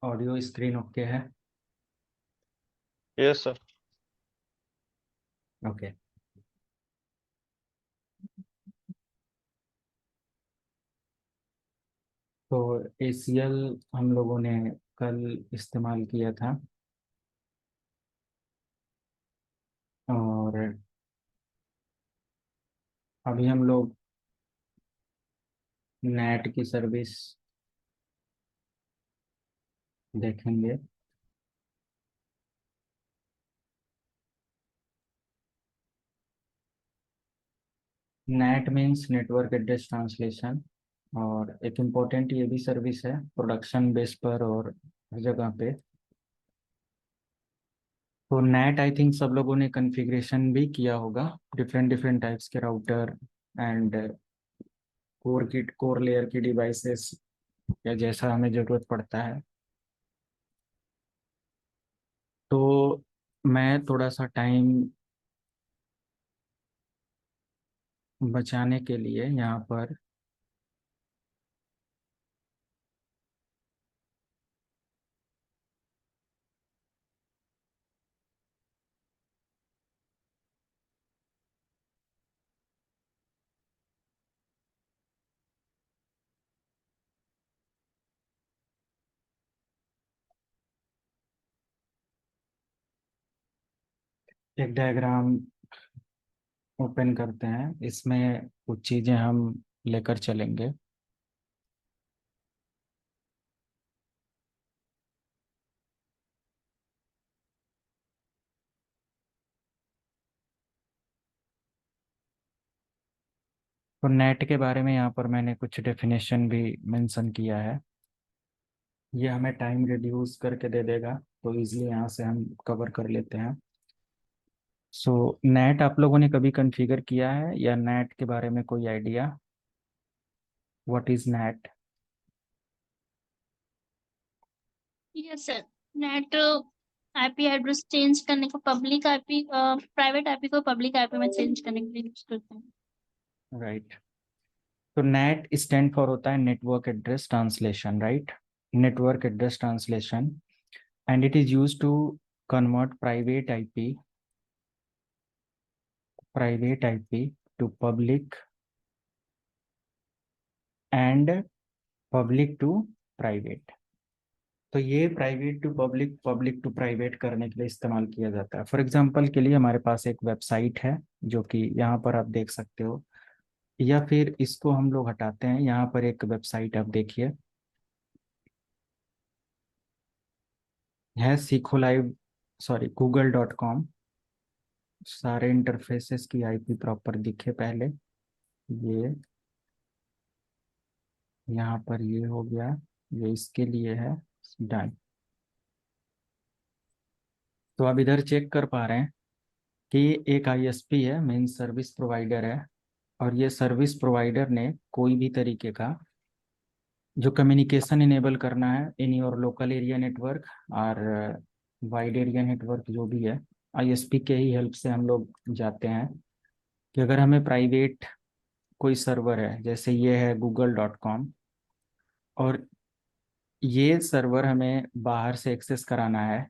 Audio screen okay है। Yes sir. Okay. तो ACL हम लोगों ने कल इस्तेमाल किया था, और अभी हम लोग नेट की सर्विस देखेंगे। Net means network address translation, और एक इम्पोर्टेंट ये भी सर्विस है प्रोडक्शन बेस पर और हर जगह पे। तो नेट आई थिंक सब लोगों ने कॉन्फ़िगरेशन भी किया होगा, डिफरेंट डिफरेंट टाइप्स के राउटर एंड कोर लेयर की डिवाइसेस, या जैसा हमें ज़रूरत पड़ता है। तो मैं थोड़ा सा टाइम बचाने के लिए यहाँ पर एक डायग्राम ओपन करते हैं, इसमें कुछ चीज़ें हम लेकर चलेंगे। तो नेट के बारे में यहाँ पर मैंने कुछ डेफिनेशन भी मेंशन किया है। ये हमें टाइम रिड्यूस करके दे देगा, तो इजीली यहाँ से हम कवर कर लेते हैं। सो नेट आप लोगों ने कभी कॉन्फ़िगर किया है, या नेट के बारे में कोई idea? What is net? Yes sir. Net IP address change करने को पब्लिक आईपी प्राइवेट आईपी को पब्लिक आईपी में चेंज करने के लिए यूज करते हैं। राइट। तो नेट स्टैंड फॉर होता है network address translation, right? Network address translation, and it is use to convert private IP to public and public to private. तो ये private to public, public to private करने के लिए इस्तेमाल किया जाता है। फॉर एग्जांपल के लिए हमारे पास एक वेबसाइट है, जो कि यहाँ पर आप देख सकते हो, या फिर इसको हम लोग हटाते हैं। यहाँ पर एक वेबसाइट आप देखिए, है सीखो लाइव, सॉरी google.com। सारे इंटरफेसेस की आईपी प्रॉपर दिखे पहले। ये यहाँ पर ये हो गया, ये इसके लिए है। डन। तो आप इधर चेक कर पा रहे हैं कि एक आईएसपी है, मेन सर्विस प्रोवाइडर है, और ये सर्विस प्रोवाइडर ने कोई भी तरीके का जो कम्युनिकेशन इनेबल करना है in your local area network और वाइड एरिया नेटवर्क, जो भी है, आईएसपी के ही हेल्प से हम लोग जाते हैं। कि अगर हमें प्राइवेट कोई सर्वर है, जैसे ये है google.com, और ये सर्वर हमें बाहर से एक्सेस कराना है,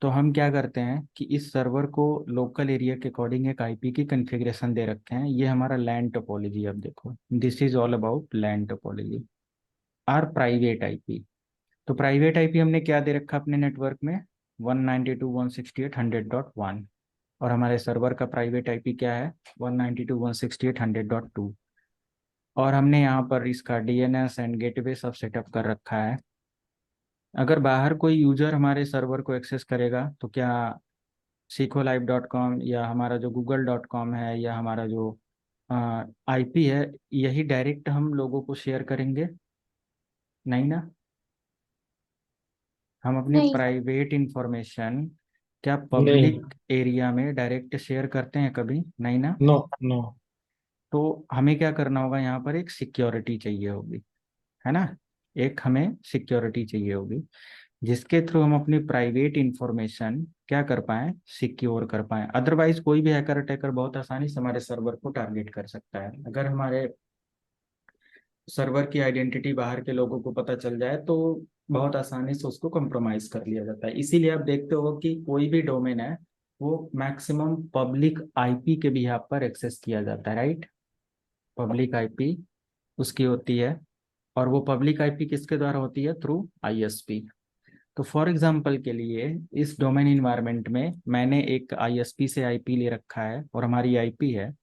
तो हम क्या करते हैं कि इस सर्वर को लोकल एरिया के अकॉर्डिंग एक आईपी की कॉन्फ़िगरेशन दे रखे हैं। ये हमारा लैन टोपोलॉजी। अब देखो, this is all about LAN topology और प्राइवेट आईपी। तो प्राइवेट आईपी हमने क्या दे रखा अपने नेटवर्क में? 192.168.100.1। और हमारे सर्वर का प्राइवेट आईपी क्या है? 192.168.100.2। और हमने यहाँ पर इसका डीएनएस एंड गेटवे सब सेटअप कर रखा है। अगर बाहर कोई यूजर हमारे सर्वर को एक्सेस करेगा, तो क्या सीखो लाइव.com या हमारा जो google.com है, या हमारा जो आईपी है, यही डायरेक्ट हम लोगों को शेयर करेंगे? नहीं ना। हम अपनी नहीं। प्राइवेट इंफॉर्मेशन क्या नहीं। पब्लिक एरिया में डायरेक्ट शेयर करते हैं? कभी नहीं ना। No no. तो हमें क्या करना होगा? यहाँ पर एक सिक्योरिटी चाहिए होगी, है ना। एक हमें सिक्योरिटी चाहिए होगी, जिसके थ्रू हम अपनी प्राइवेट इंफॉर्मेशन क्या कर पाएं? सिक्योर कर पाएं। अदरवाइज कोई भी हैकर अटैकर बहुत आसानी से हमारे सर्वर को टारगेट कर सकता है। अगर हमारे सर्वर की आइडेंटिटी बाहर के लोगों को पता चल जाए तो बहुत आसानी से उसको कंप्रोमाइज कर लिया जाता है। इसीलिए आप देखते हो कि कोई भी डोमेन है वो मैक्सिमम पब्लिक आईपी के भी यहाँ पर एक्सेस किया जाता है, राइट। पब्लिक आईपी उसकी होती है, और वो पब्लिक आईपी किसके द्वारा होती है? Through ISP. तो फॉर एग्जांपल के लिए इस डोमेन इन्वायरमेंट में मैंने एक आईएसपी से आईपी ले रखा है और हमारी आईपी है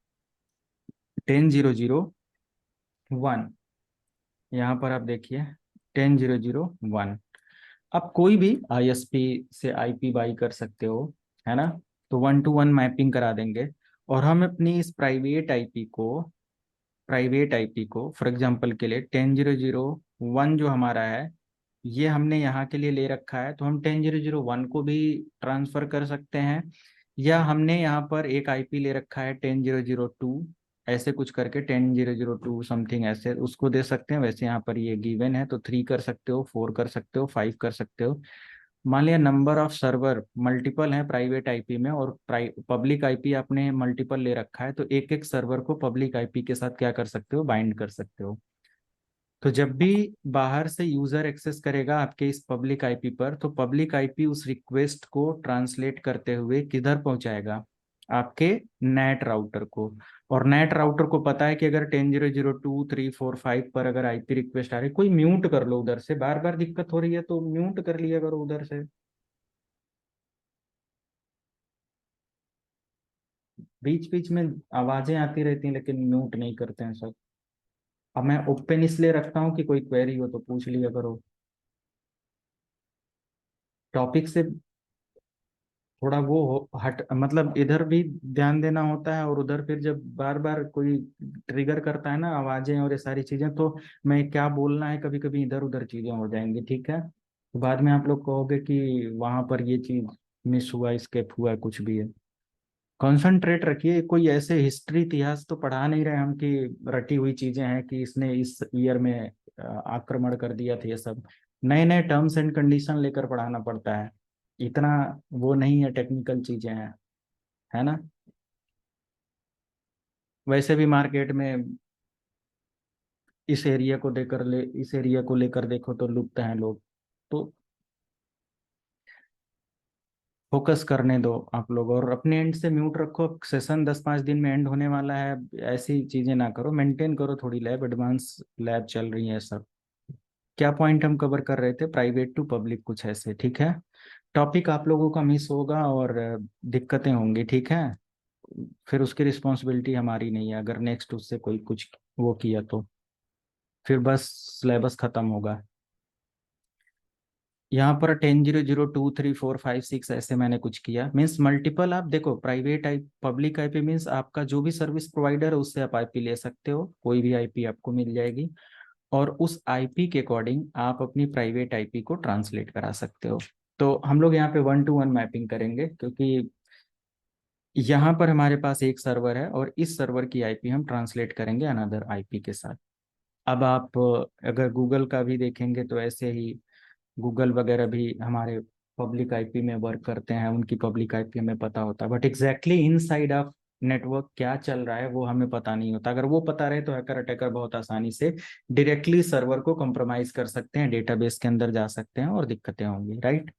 10.0.0.1। यहाँ पर आप देखिए 10.0.0.1। आप कोई भी आईएसपी से आईपी बाई कर सकते हो, है ना। तो 1 to 1 मैपिंग करा देंगे, और हम अपनी इस प्राइवेट आईपी को फॉर एग्जांपल के लिए 10.0.0.1 जो हमारा है, ये हमने यहाँ के लिए ले रखा है, तो हम 10.0.0.1 को भी ट्रांसफर कर सकते हैं। या हमने यहाँ पर एक आईपी ले रखा है 10.0.0.2, ऐसे कुछ करके 10.0.0.2 समथिंग ऐसे उसको दे सकते हैं। वैसे यहाँ पर ये गिवन है तो 3 कर सकते हो, 4 कर सकते हो, 5 कर सकते हो। मान लिया नंबर ऑफ सर्वर मल्टीपल है प्राइवेट आईपी में, और पब्लिक आईपी आपने मल्टीपल ले रखा है, तो एक एक सर्वर को पब्लिक आईपी के साथ क्या कर सकते हो? बाइंड कर सकते हो। तो जब भी बाहर से यूजर एक्सेस करेगा आपके इस पब्लिक आईपी पर, तो पब्लिक आईपी उस रिक्वेस्ट को ट्रांसलेट करते हुए किधर पहुंचाएगा? आपके नेट राउटर को। और नेट राउटर को पता है कि अगर 10.0.0.2 3 4 5 पर अगर आईपी रिक्वेस्ट आ रही है, कोई म्यूट कर लो उधर से, बार बार दिक्कत हो रही है तो म्यूट कर लिया करो उधर से। बीच बीच में आवाजें आती रहती हैं लेकिन म्यूट नहीं करते हैं सब। अब मैं ओपन इसलिए रखता हूँ कि कोई क्वेरी हो तो पूछ लिया करो। टॉपिक से थोड़ा वो हट, मतलब इधर भी ध्यान देना होता है, और उधर फिर जब बार बार कोई ट्रिगर करता है ना आवाजें और ये सारी चीजें, तो मैं क्या बोलना है कभी कभी इधर उधर चीजें हो जाएंगी, ठीक है। तो बाद में आप लोग कहोगे कि वहां पर ये चीज मिस हुआ, स्केप हुआ, कुछ भी है। कंसंट्रेट रखिए, कोई ऐसे हिस्ट्री इतिहास तो पढ़ा नहीं रहे हम कि रटी हुई चीजें हैं कि इसने इस ईयर में आक्रमण कर दिया था, ये सब नए नए टर्म्स एंड कंडीशन लेकर पढ़ाना पड़ता है। इतना वो नहीं है, टेक्निकल चीजें हैं, है ना। वैसे भी मार्केट में इस एरिया को लेकर देखो तो लुप्त हैं लोग। तो फोकस करने दो आप लोग, और अपने एंड से म्यूट रखो। सेशन 10 5 दिन में एंड होने वाला है, ऐसी चीजें ना करो, मेंटेन करो थोड़ी। लैब एडवांस लैब चल रही है सब। क्या पॉइंट हम कवर कर रहे थे? प्राइवेट टू पब्लिक, कुछ ऐसे, ठीक है। टॉपिक आप लोगों का मिस होगा और दिक्कतें होंगी, ठीक है। फिर उसकी रिस्पॉन्सिबिलिटी हमारी नहीं है अगर नेक्स्ट उससे कोई कुछ वो किया तो, फिर बस सिलेबस खत्म होगा। यहाँ पर 10.0.0.2 3 4 5 6 ऐसे मैंने कुछ किया, मीन्स मल्टीपल। आप देखो प्राइवेट आई पब्लिक आईपी मीन्स आपका जो भी सर्विस प्रोवाइडर है उससे आप आईपी ले सकते हो, कोई भी आईपी आपको मिल जाएगी, और उस आईपी के अकॉर्डिंग आप अपनी प्राइवेट आईपी को ट्रांसलेट करा सकते हो। तो हम लोग यहाँ पे 1 to 1 मैपिंग करेंगे, क्योंकि यहाँ पर हमारे पास एक सर्वर है और इस सर्वर की आईपी हम ट्रांसलेट करेंगे अनदर आईपी के साथ। अब आप अगर गूगल का भी देखेंगे तो ऐसे ही गूगल वगैरह भी हमारे पब्लिक आईपी में वर्क करते हैं, उनकी पब्लिक आईपी हमें पता होता है, but exactly in side of network क्या चल रहा है वो हमें पता नहीं होता। अगर वो पता रहे तो हैकर अटैकर बहुत आसानी से डायरेक्टली सर्वर को कंप्रोमाइज कर सकते हैं, डेटाबेस के अंदर जा सकते हैं और दिक्कतें होंगी, राइट।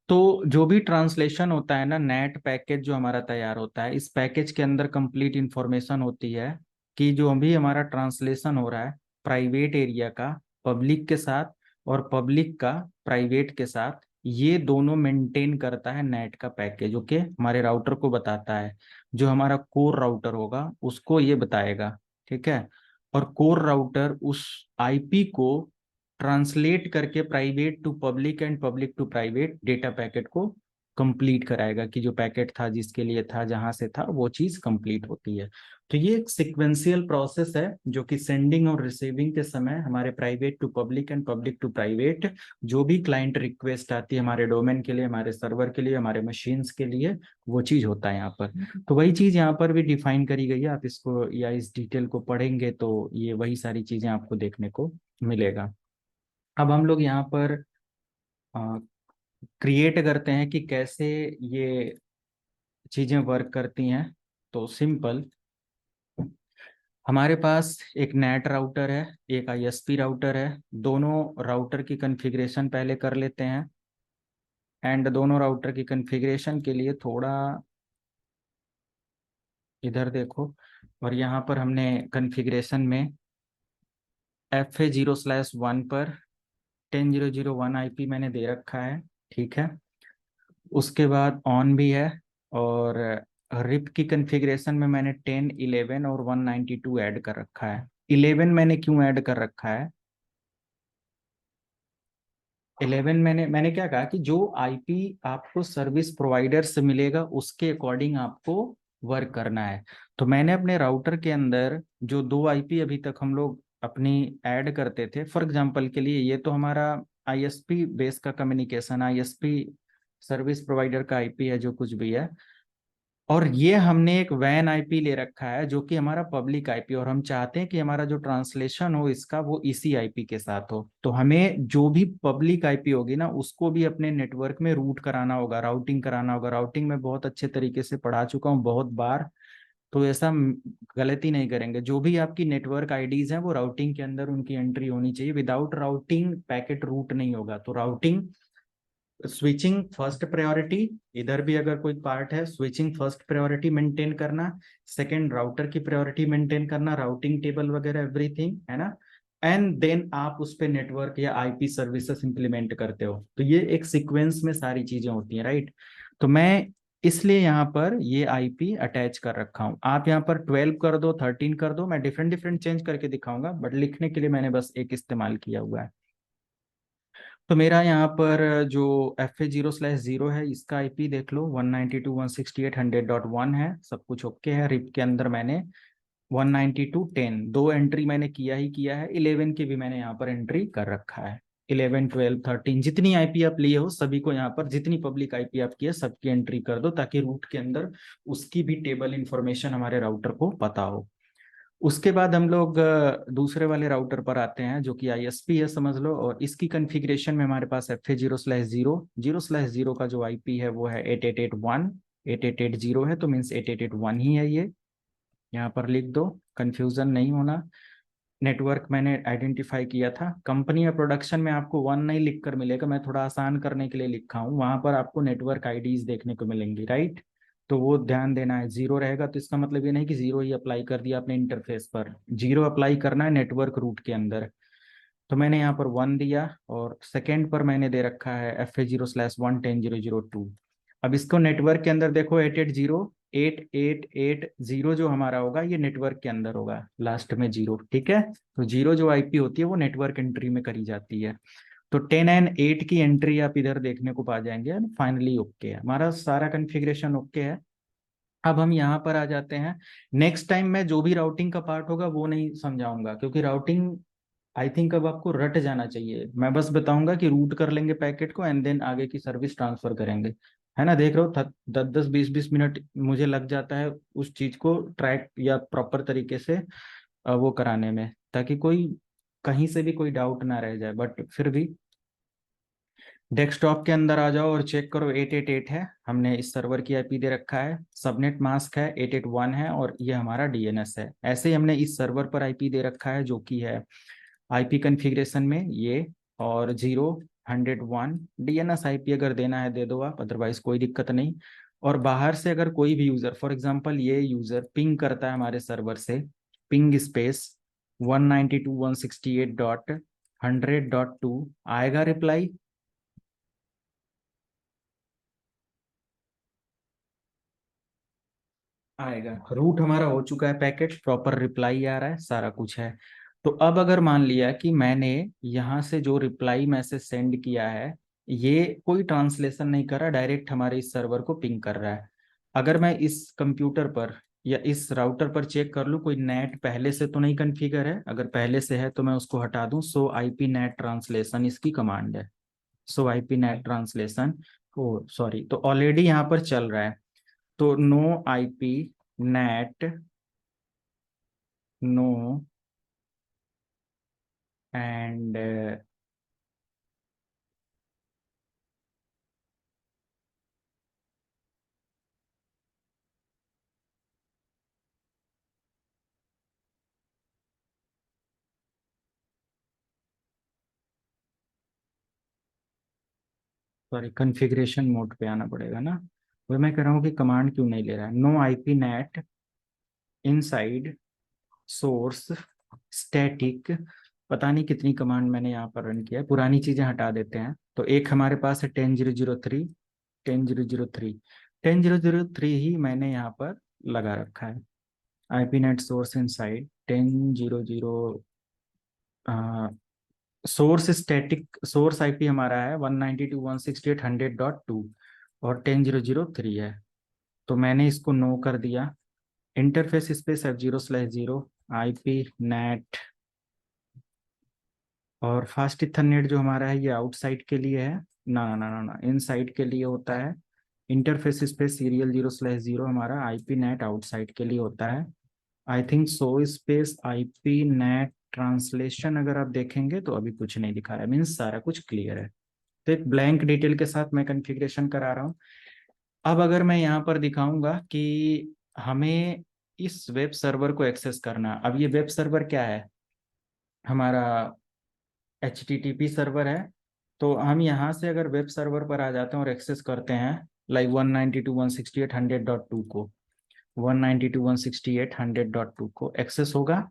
तो जो भी ट्रांसलेशन होता है ना, नेट पैकेज जो हमारा तैयार होता है, इस पैकेज के अंदर कंप्लीट इंफॉर्मेशन होती है कि जो भी हमारा ट्रांसलेशन हो रहा है प्राइवेट एरिया का पब्लिक के साथ, और पब्लिक का प्राइवेट के साथ, ये दोनों मेंटेन करता है नेट का पैकेज। ओके, हमारे राउटर को बताता है, जो हमारा कोर राउटर होगा उसको ये बताएगा, ठीक है। और कोर राउटर उस आईपी को ट्रांसलेट करके private to public and public to private data packet को कंप्लीट कराएगा, कि जो पैकेट था जिसके लिए था जहां से था वो चीज कंप्लीट होती है। तो ये एक सिक्वेंशियल प्रोसेस है जो कि सेंडिंग और रिसीविंग के समय हमारे private to public and public to private जो भी क्लाइंट रिक्वेस्ट आती है हमारे डोमेन के लिए, हमारे सर्वर के लिए, हमारे मशीन्स के लिए, वो चीज होता है यहाँ पर। तो वही चीज यहाँ पर भी डिफाइन करी गई है। आप इसको या इस डिटेल को पढ़ेंगे तो ये वही सारी चीजें आपको देखने को मिलेगा। अब हम लोग यहाँ पर क्रिएट करते हैं कि कैसे ये चीजें वर्क करती हैं। तो सिंपल, हमारे पास एक नेट राउटर है, एक आईएसपी राउटर है। दोनों राउटर की कॉन्फ़िगरेशन पहले कर लेते हैं। एंड दोनों राउटर की कॉन्फ़िगरेशन के लिए थोड़ा इधर देखो, और यहाँ पर हमने कॉन्फ़िगरेशन में FA0/1 पर 10.0.0.1 आईपी मैंने दे रखा है। ठीक है, उसके बाद ऑन भी है। और रिप की कॉन्फ़िगरेशन में मैंने 10, 11 और 192 ऐड कर रखा है। 11 मैंने क्यों ऐड कर रखा है? 11 मैंने क्या कहा कि जो आईपी आपको सर्विस प्रोवाइडर से मिलेगा उसके अकॉर्डिंग आपको वर्क करना है। तो मैंने अपने राउटर के अंदर जो दो आईपी अभी तक हम लोग अपनी ऐड करते थे, फॉर एग्जांपल के लिए ये तो हमारा आईएसपी बेस का कम्युनिकेशन, आईएसपी सर्विस प्रोवाइडर का आईपी है जो कुछ भी है। और ये हमने एक वैन आईपी ले रखा है जो कि हमारा पब्लिक आईपी, और हम चाहते हैं कि हमारा जो ट्रांसलेशन हो इसका वो इसी आईपी के साथ हो। तो हमें जो भी पब्लिक आईपी होगी ना उसको भी अपने नेटवर्क में रूट कराना होगा, राउटिंग कराना होगा। राउटिंग में बहुत अच्छे तरीके से पढ़ा चुका हूँ बहुत बार, तो ऐसा गलती नहीं करेंगे। जो भी आपकी नेटवर्क आईडीज हैं वो राउटिंग के अंदर उनकी एंट्री होनी चाहिए। विदाउट राउटिंग पैकेट रूट नहीं होगा। तो राउटिंग, स्विचिंग फर्स्ट प्रायोरिटी, इधर भी अगर कोई पार्ट है स्विचिंग फर्स्ट प्रायोरिटी मेंटेन करना, सेकंड राउटर की प्रायोरिटी मेंटेन करना, राउटिंग टेबल वगैरह एवरीथिंग, है ना। एंड देन आप उस पे नेटवर्क या आईपी सर्विसेज इंप्लीमेंट करते हो। तो ये एक सीक्वेंस में सारी चीजें होती हैं, राइट। तो मैं इसलिए यहाँ पर ये आईपी अटैच कर रखा हूँ। आप यहाँ पर 12 कर दो, 13 कर दो, मैं डिफरेंट डिफरेंट चेंज करके दिखाऊंगा, बट लिखने के लिए मैंने बस एक इस्तेमाल किया हुआ है। तो मेरा यहाँ पर जो FA0/0 है इसका आईपी देख लो, 192.168.100.1 है। सब कुछ ओके है। रिप के अंदर मैंने 192.10 दो एंट्री मैंने किया ही किया है। 11 की भी मैंने यहाँ पर एंट्री कर रखा है। 11, 12, 13 जितनी आईपी आप लिए हो सभी को यहाँ पर, जितनी पब्लिक आईपी आप की है सबकी एंट्री कर दो, ताकि रूट के अंदर उसकी भी टेबल इंफॉर्मेशन हमारे राउटर को पता हो। उसके बाद हम लोग दूसरे वाले राउटर पर आते हैं जो कि आईएसपी है समझ लो। और इसकी कॉन्फ़िगरेशन में हमारे पास FA0/0, 0/0 का जो आईपी है वो है 8881, 8880 है, तो मीन्स 8881 ही है ये। यहाँ पर लिख दो, कंफ्यूजन नहीं होना। नेटवर्क मैंने आइडेंटिफाई किया था। कंपनी या प्रोडक्शन में आपको वन नहीं लिख कर मिलेगा, मैं थोड़ा आसान करने के लिए लिखा हूँ। वहां पर आपको नेटवर्क आईडीज देखने को मिलेंगी, राइट। तो वो ध्यान देना है। जीरो रहेगा तो इसका मतलब ये नहीं कि जीरो ही अप्लाई कर दिया आपने इंटरफेस पर, जीरो अप्लाई करना है नेटवर्क रूट के अंदर। तो मैंने यहाँ पर 1 दिया, और सेकेंड पर मैंने दे रखा है FA0/1 10.0.0.2। अब इसको नेटवर्क के अंदर देखो, 880 जो हमारा होगा ये नेटवर्क के अंदर होगा, लास्ट में जीरो, ठीक है। तो जीरो जो आईपी होती है वो नेटवर्क एंट्री में करी जाती है। तो 10 एंड 8 की एंट्री आप इधर देखने को पा जाएंगे। फाइनली ओके है, हमारा सारा कॉन्फ़िगरेशन ओके है। अब हम यहाँ पर आ जाते हैं। नेक्स्ट टाइम मैं जो भी राउटिंग का पार्ट होगा वो नहीं समझाऊंगा, क्योंकि राउटिंग आई थिंक अब आपको रट जाना चाहिए। मैं बस बताऊंगा कि रूट कर लेंगे पैकेट को एंड देन आगे की सर्विस ट्रांसफर करेंगे, है ना। देख रहे हो 10-10, 20-20 मिनट मुझे लग जाता है उस चीज को ट्रैक या प्रॉपर तरीके से वो कराने में, ताकि कोई कहीं से भी कोई डाउट ना रह जाए। बट फिर भी डेस्कटॉप के अंदर आ जाओ और चेक करो, 888 है। हमने इस सर्वर की आईपी दे रखा है, सबनेट मास्क है 881 है, और ये हमारा डीएनएस है। ऐसे ही हमने इस सर्वर पर आईपी दे रखा है जो कि है आईपी कॉन्फ़िगरेशन में ये, और 0, 101 डीएनएस आईपी अगर देना है दे दो आप, अदरवाइज कोई दिक्कत नहीं। और बाहर से अगर कोई भी यूजर, फॉर एग्जांपल ये यूजर पिंग करता है हमारे सर्वर से, पिंग स्पेस 192.168.100.2 आएगा रिप्लाई। आएगा, रूट हमारा हो चुका है, पैकेट प्रॉपर रिप्लाई आ रहा है, सारा कुछ है। तो अब अगर मान लिया कि मैंने यहाँ से जो रिप्लाई मैसेज सेंड किया है ये कोई ट्रांसलेशन नहीं कर रहा, डायरेक्ट हमारे इस सर्वर को पिंग कर रहा है। अगर मैं इस कंप्यूटर पर या इस राउटर पर चेक कर लूँ कोई नेट पहले से तो नहीं कन्फिगर है, अगर पहले से है तो मैं उसको हटा दूं। सो आईपी नेट ट्रांसलेशन इसकी कमांड है। So IP NAT translation, oh sorry, तो ऑलरेडी यहाँ पर चल रहा है। तो no IP NAT, no and sorry configuration mode पे आना पड़ेगा ना। वो मैं कह रहा हूँ कि कमांड क्यों नहीं ले रहा है। No IP NAT inside source static, पता नहीं कितनी कमांड मैंने यहाँ पर रन किया है, पुरानी चीजें हटा देते हैं। तो एक हमारे पास है 10.0.0.3, 10.0.0.3, 10.0.0.3 ही मैंने यहाँ पर लगा रखा है। IP net source inside 10.0.0, source static source IP हमारा है 192.168.100.2 और 10.0.0.3 है। तो मैंने इसको नो कर दिया। Interface space F0/0 IP net, और फास्ट इथरनेट जो हमारा है ये आउटसाइड के लिए है, ना ना ना ना ना इनसाइड के लिए होता है। इंटरफेस स्पेस सीरियल 0/0 हमारा आईपी नेट आउटसाइड के लिए होता है। I think so space IP NAT translation अगर आप देखेंगे तो अभी कुछ नहीं दिखा रहा है, मीन्स सारा कुछ क्लियर है। तो एक ब्लैंक डिटेल के साथ मैं कॉन्फ़िगरेशन करा रहा हूँ। अब अगर मैं यहाँ पर दिखाऊंगा कि हमें इस वेब सर्वर को एक्सेस करना, अब ये वेब सर्वर क्या है हमारा, HTTP सर्वर है। तो हम यहाँ से अगर वेब सर्वर पर आ जाते हैं और एक्सेस करते हैं लाइक 192.168.100.2 को, 192.168.100.2 को एक्सेस होगा,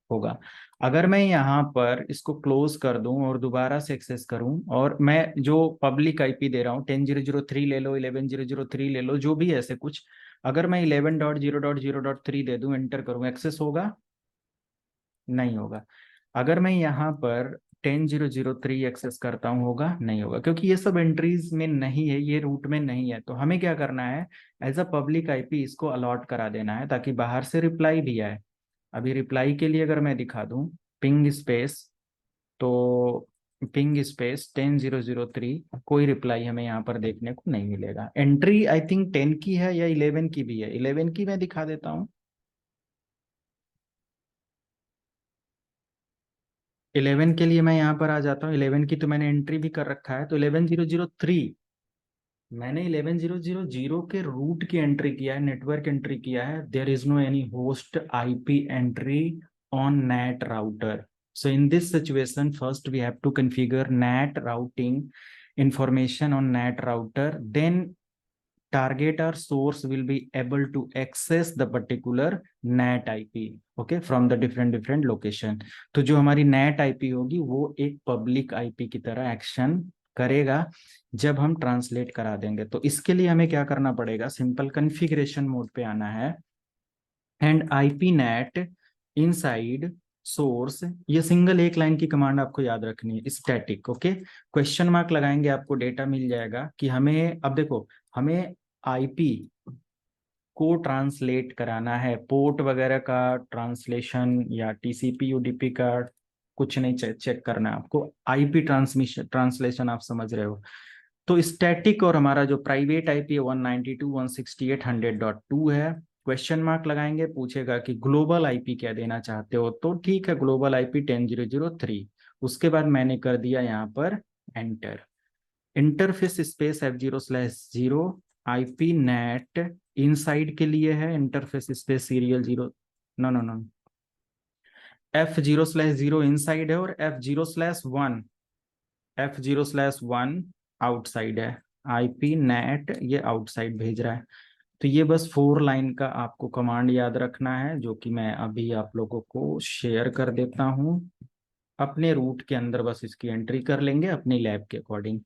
होगा। अगर मैं यहाँ पर इसको क्लोज कर दूं और दोबारा से एक्सेस करूं, और मैं जो पब्लिक आईपी दे रहा हूँ 10.0.0.3 ले लो, 11.0.0.3 ले लो, जो भी है ऐसे कुछ, अगर मैं 11.0.0.3 दे दूं, एंटर करूं, एक्सेस होगा? नहीं होगा। अगर मैं यहाँ पर 10.0.0.3 एक्सेस करता हूँ, होगा? नहीं होगा, क्योंकि ये सब एंट्रीज में नहीं है, ये रूट में नहीं है। तो हमें क्या करना है, एज अ पब्लिक आईपी इसको अलॉट करा देना है ताकि बाहर से रिप्लाई भी आए। अभी रिप्लाई के लिए अगर मैं दिखा दूं पिंग स्पेस, तो पिंग स्पेस 10.0.0.3, कोई रिप्लाई हमें यहाँ पर देखने को नहीं मिलेगा। एंट्री आई थिंक 10 की है या 11 की भी है, 11 की मैं दिखा देता हूँ। 11 के लिए मैं यहाँ पर आ जाता हूँ, 11 की तो मैंने एंट्री भी कर रखा है। तो 11.0.0.3, मैंने 11.0.0.0 के रूट की एंट्री किया है, नेटवर्क एंट्री किया है। There is no any host IP entry on NAT router. So in this situation first we have to configure NAT routing information on net router, then target or source will be able to access the particular NAT IP, okay, from the different location। तो जो हमारी NAT IP होगी वो एक public IP की तरह action करेगा जब हम ट्रांसलेट करा देंगे। तो इसके लिए हमें क्या करना पड़ेगा, सिंपल कॉन्फ़िगरेशन मोड पे आना है, and IP net inside source, ये सिंगल एक लाइन की कमांड आपको याद रखनी है, स्टैटिक, ओके। क्वेश्चन मार्क लगाएंगे, आपको डेटा मिल जाएगा कि हमें, अब देखो, हमें आईपी को ट्रांसलेट कराना है, पोर्ट वगैरह का ट्रांसलेशन या टीसीपी यूडीपी का कुछ नहीं चेक करना है आपको, आईपी ट्रांसमिशन ट्रांसलेशन आप समझ रहे हो। तो स्टैटिक और हमारा जो प्राइवेट आईपी है 192.168.100.2 है। क्वेश्चन मार्क लगाएंगे, पूछेगा कि ग्लोबल आईपी क्या देना चाहते हो, तो ठीक है ग्लोबल आईपी 10.0.0.3। उसके बाद मैंने कर दिया यहाँ पर enter. Interface space F0/0 IP NAT inside के लिए है, interface space serial 0, no no no, F0/0 inside है, और F0/1 आउटसाइड है। आईपी नेट ये आउटसाइड भेज रहा है। तो ये बस 4 लाइन का आपको कमांड याद रखना है, जो कि मैं अभी आप लोगों को शेयर कर देता हूँ। अपने रूट के अंदर बस इसकी एंट्री कर लेंगे अपनी लैब के अकॉर्डिंग।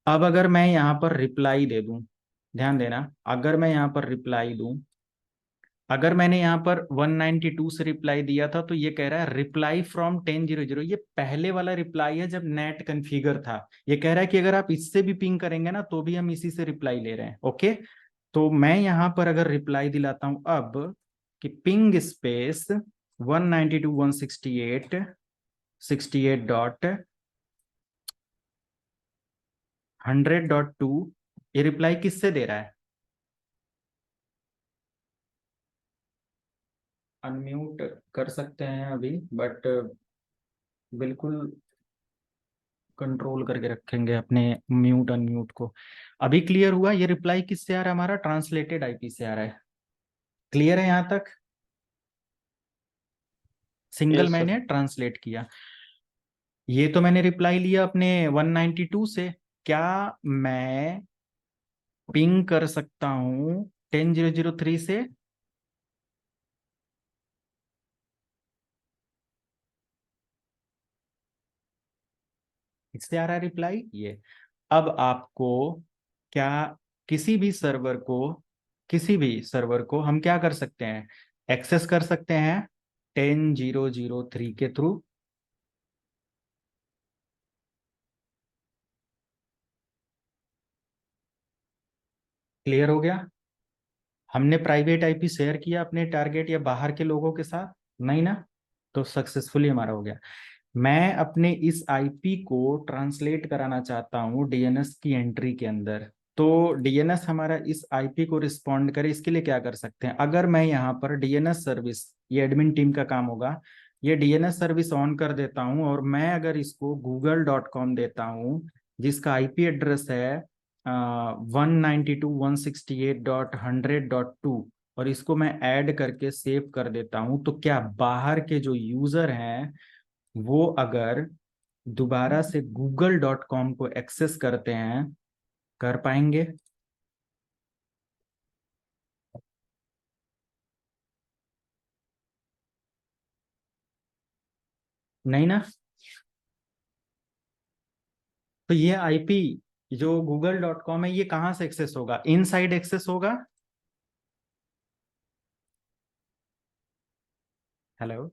अब अगर मैं यहाँ पर रिप्लाई दे दूं, ध्यान देना, अगर मैं यहाँ पर रिप्लाई दूं, अगर मैंने यहाँ पर 192 से रिप्लाई दिया था तो ये कह रहा है रिप्लाई फ्रॉम 10.0.0, ये पहले वाला रिप्लाई है जब नेट कॉन्फ़िगर था। ये कह रहा है कि अगर आप इससे भी पिंग करेंगे ना तो भी हम इसी से रिप्लाई ले रहे हैं, ओके। तो मैं यहाँ पर अगर रिप्लाई दिलाता हूं अब कि पिंग स्पेस 192.168.100.2, ये रिप्लाई किससे दे रहा है? अनम्यूट कर सकते हैं अभी, बट बिल्कुल कंट्रोल करके रखेंगे अपने म्यूट अनम्यूट को। अभी क्लियर हुआ? ये रिप्लाई किससे आ रहा है? हमारा ट्रांसलेटेड आईपी से आ रहा है। क्लियर है यहाँ तक? Single yes sir. मैंने ट्रांसलेट किया। ये तो मैंने रिप्लाई लिया अपने 192 से, क्या मैं पिंग कर सकता हूं 10003 से? इससे आ रहा है रिप्लाई ये। अब आपको क्या, किसी भी सर्वर को, किसी भी सर्वर को हम क्या कर सकते हैं, एक्सेस कर सकते हैं 10003 के थ्रू। क्लियर हो गया? हमने प्राइवेट आईपी शेयर किया अपने टारगेट या बाहर के लोगों के साथ? नहीं ना? तो सक्सेसफुली हमारा हो गया। मैं अपने इस आईपी को ट्रांसलेट कराना चाहता हूँ डीएनएस की एंट्री के अंदर। तो डीएनएस हमारा इस आईपी को रिस्पॉन्ड करे, इसके लिए क्या कर सकते हैं? अगर मैं यहाँ पर डीएनएस सर्विस, ये एडमिन टीम का काम होगा, ये डीएनएस सर्विस ऑन कर देता हूँ और मैं अगर इसको google.com देता हूँ, जिसका आईपी एड्रेस है 192.168.100.2, और इसको मैं ऐड करके सेव कर देता हूँ, तो क्या बाहर के जो यूजर हैं वो अगर दोबारा से google.com को एक्सेस करते हैं, कर पाएंगे? नहीं ना? तो ये आईपी जो google.com है, ये कहाँ से एक्सेस होगा? इनसाइड एक्सेस होगा। हेलो?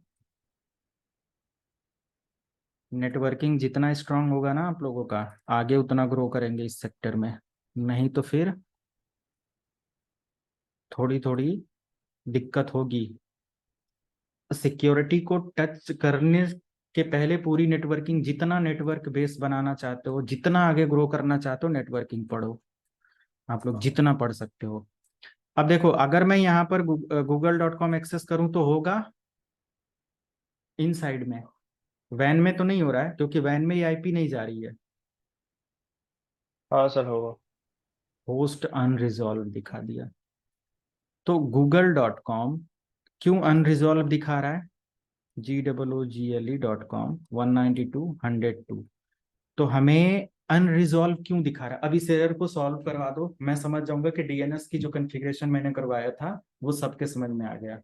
नेटवर्किंग जितना स्ट्रांग होगा ना आप लोगों का, आगे उतना ग्रो करेंगे इस सेक्टर में। नहीं तो फिर थोड़ी थोड़ी दिक्कत होगी। सिक्योरिटी को टच करने के पहले पूरी नेटवर्किंग, जितना नेटवर्क बेस बनाना चाहते हो, जितना आगे ग्रो करना चाहते हो, नेटवर्किंग पढ़ो। आप लोग जितना पढ़ सकते हो। अब देखो, अगर मैं यहाँ पर google.com एक्सेस करूं तो होगा इन साइड में। वैन में तो नहीं हो रहा है, क्योंकि वैन में ये आईपी नहीं जा रही है। हाँ सर होगा। होस्ट अनरिजॉल्व दिखा दिया। तो google.com क्यों अनरिजॉल्व दिखा रहा है? GOOGLE.com 192.100.2। तो हमें अनरिजॉल्व क्यों दिखा रहा है? अब इस एरर को सॉल्व करवा दो, मैं समझ जाऊंगा कि डीएनएस की जो कॉन्फ़िगरेशन मैंने करवाया था वो सबके समझ में आ गया,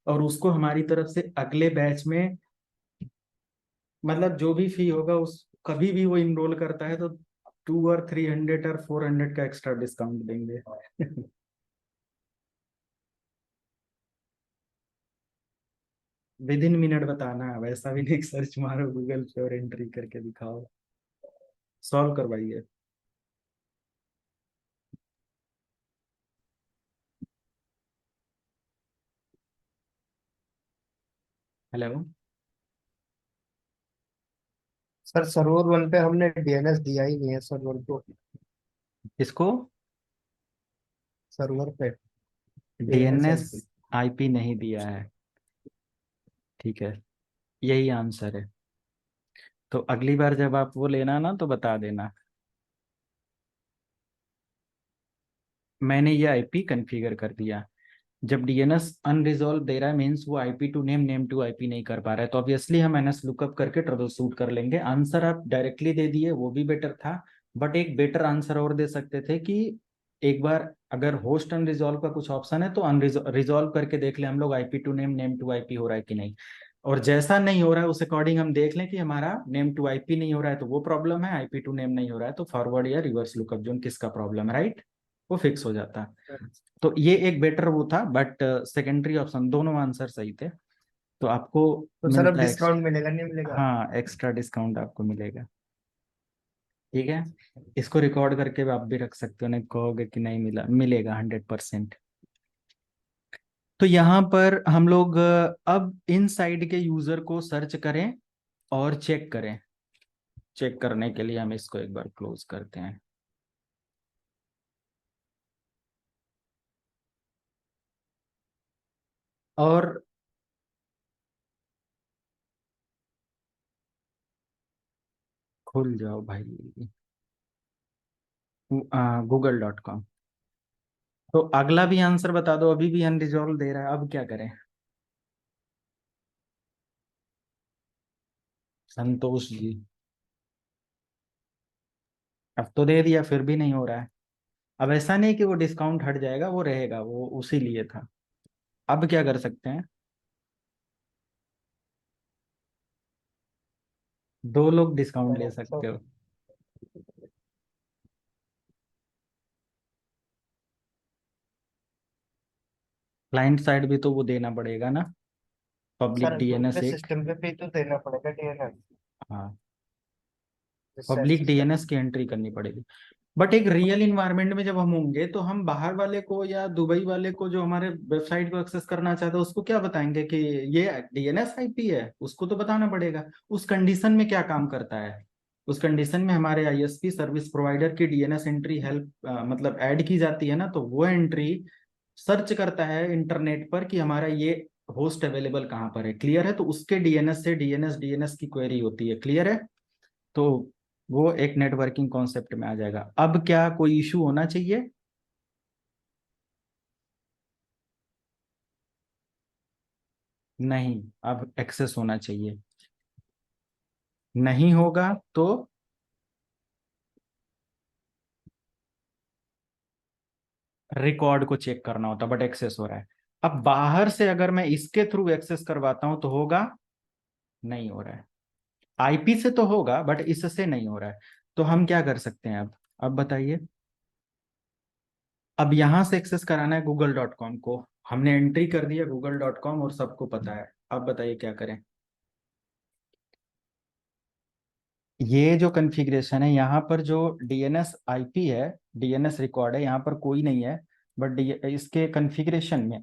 और उसको हमारी तरफ से अगले बैच में, मतलब जो भी फी होगा उस, कभी भी वो इनरोल करता है तो 2 और 300 और 400 का एक्स्ट्रा डिस्काउंट देंगे। विद इन मिनट बताना है, वैसा भी नहीं सर्च मारो गूगल पे और एंट्री करके दिखाओ। सॉल्व करवाइए। हेलो? सर सर्वर वन पे हमने डीएनएस दिया ही नहीं है सर्वर को। इसको सर्वर पे डीएनएस डीएनएस आईपी। आईपी नहीं दिया है, ठीक है, यही आंसर है। तो अगली बार जब आप वो लेना ना तो बता देना, मैंने ये आईपी कॉन्फ़िगर कर दिया। जब डीएनएस अनरिजॉल्व दे रहा है, मीन्स वो IP to name, name to IP नहीं कर पा रहा है, तो ऑब्वियसली हम एनएस लुकअप करके ट्रबल शूट कर लेंगे। आंसर आप डायरेक्टली दे दिए, वो भी बेटर था, बट एक बेटर आंसर और दे सकते थे कि एक बार अगर होस्ट अनरिजॉल्व का कुछ ऑप्शन है तो अनरिजॉल्व करके देख ले हम लोग, IP to name, name to IP हो रहा है कि नहीं। और जैसा नहीं हो रहा है उस अकॉर्डिंग हम देख लें कि हमारा नेम टू आईपी नहीं हो रहा है तो वो प्रॉब्लम है, आईपी टू नेम नहीं हो रहा है तो फॉरवर्ड या रिवर्स लुकअप जोन किसका प्रॉब्लम है, राइट? वो फिक्स हो जाता। तो ये एक बेटर वो था, बट सेकेंडरी ऑप्शन दोनों आंसर सही थे। तो आपको तो सर अब मिलता है डिस्काउंट मिलेगा नहीं मिलेगा? हाँ, एक्स्ट्रा डिस्काउंट आपको मिलेगा। ठीक है, इसको रिकॉर्ड करके आप भी रख सकते हो, नहीं कहोगे कि नहीं मिला, मिलेगा 100%। तो यहाँ पर हम लोग अब इन साइड के यूजर को सर्च करें और चेक करें। चेक करने के लिए हम इसको एक बार क्लोज करते हैं। और खुल जाओ भाई google.com। तो अगला भी आंसर बता दो, अभी भी अनरिजॉल्व दे रहा है, अब क्या करें? संतोष जी, अब तो दे दिया फिर भी नहीं हो रहा है। अब ऐसा नहीं कि वो डिस्काउंट हट जाएगा, वो रहेगा, वो उसी लिए था। अब क्या कर सकते हैं, दो लोग डिस्काउंट ले तो सकते हो। क्लाइंट साइड भी तो वो देना पड़ेगा ना, पब्लिक सर डीएनएस दूसरे एक। सिस्टम पे भी तो देना पड़ेगा डीएनएस। हाँ, रिसर्च पब्लिक सिस्टम। डीएनएस की एंट्री करनी पड़ेगी। बट एक रियल इन्वायरमेंट में जब हम होंगे तो हम बाहर वाले को या दुबई वाले को जो हमारे वेबसाइट को एक्सेस करना चाहता है उसको क्या बताएंगे कि ये डीएनएस आईपी है, उसको तो बताना पड़ेगा। उस कंडीशन में क्या काम करता है, उस कंडीशन में हमारे आईएसपी सर्विस प्रोवाइडर की डीएनएस एंट्री हेल्प मतलब ऐड की जाती है ना, तो वो एंट्री सर्च करता है इंटरनेट पर कि हमारा ये होस्ट अवेलेबल कहाँ पर है, क्लियर है, तो उसके डीएनएस से डीएनएस डीएनएस की क्वेरी होती है, क्लियर है। तो वो एक नेटवर्किंग कॉन्सेप्ट में आ जाएगा। अब क्या कोई इशू होना चाहिए? नहीं, अब एक्सेस होना चाहिए। नहीं होगा तो रिकॉर्ड को चेक करना होता, बट एक्सेस हो रहा है। अब बाहर से अगर मैं इसके थ्रू एक्सेस करवाता हूं तो होगा? नहीं हो रहा है। आईपी से तो होगा बट इससे नहीं हो रहा है। तो हम क्या कर सकते हैं अब बताइए। अब यहां से एक्सेस कराना है google.com को, हमने एंट्री कर दिया google.com और सबको पता है। अब बताइए क्या करें। ये जो कॉन्फ़िगरेशन है यहाँ पर, जो डीएनएस आईपी है, डीएनएस रिकॉर्ड है, यहाँ पर कोई नहीं है। बट इसके कॉन्फ़िगरेशन में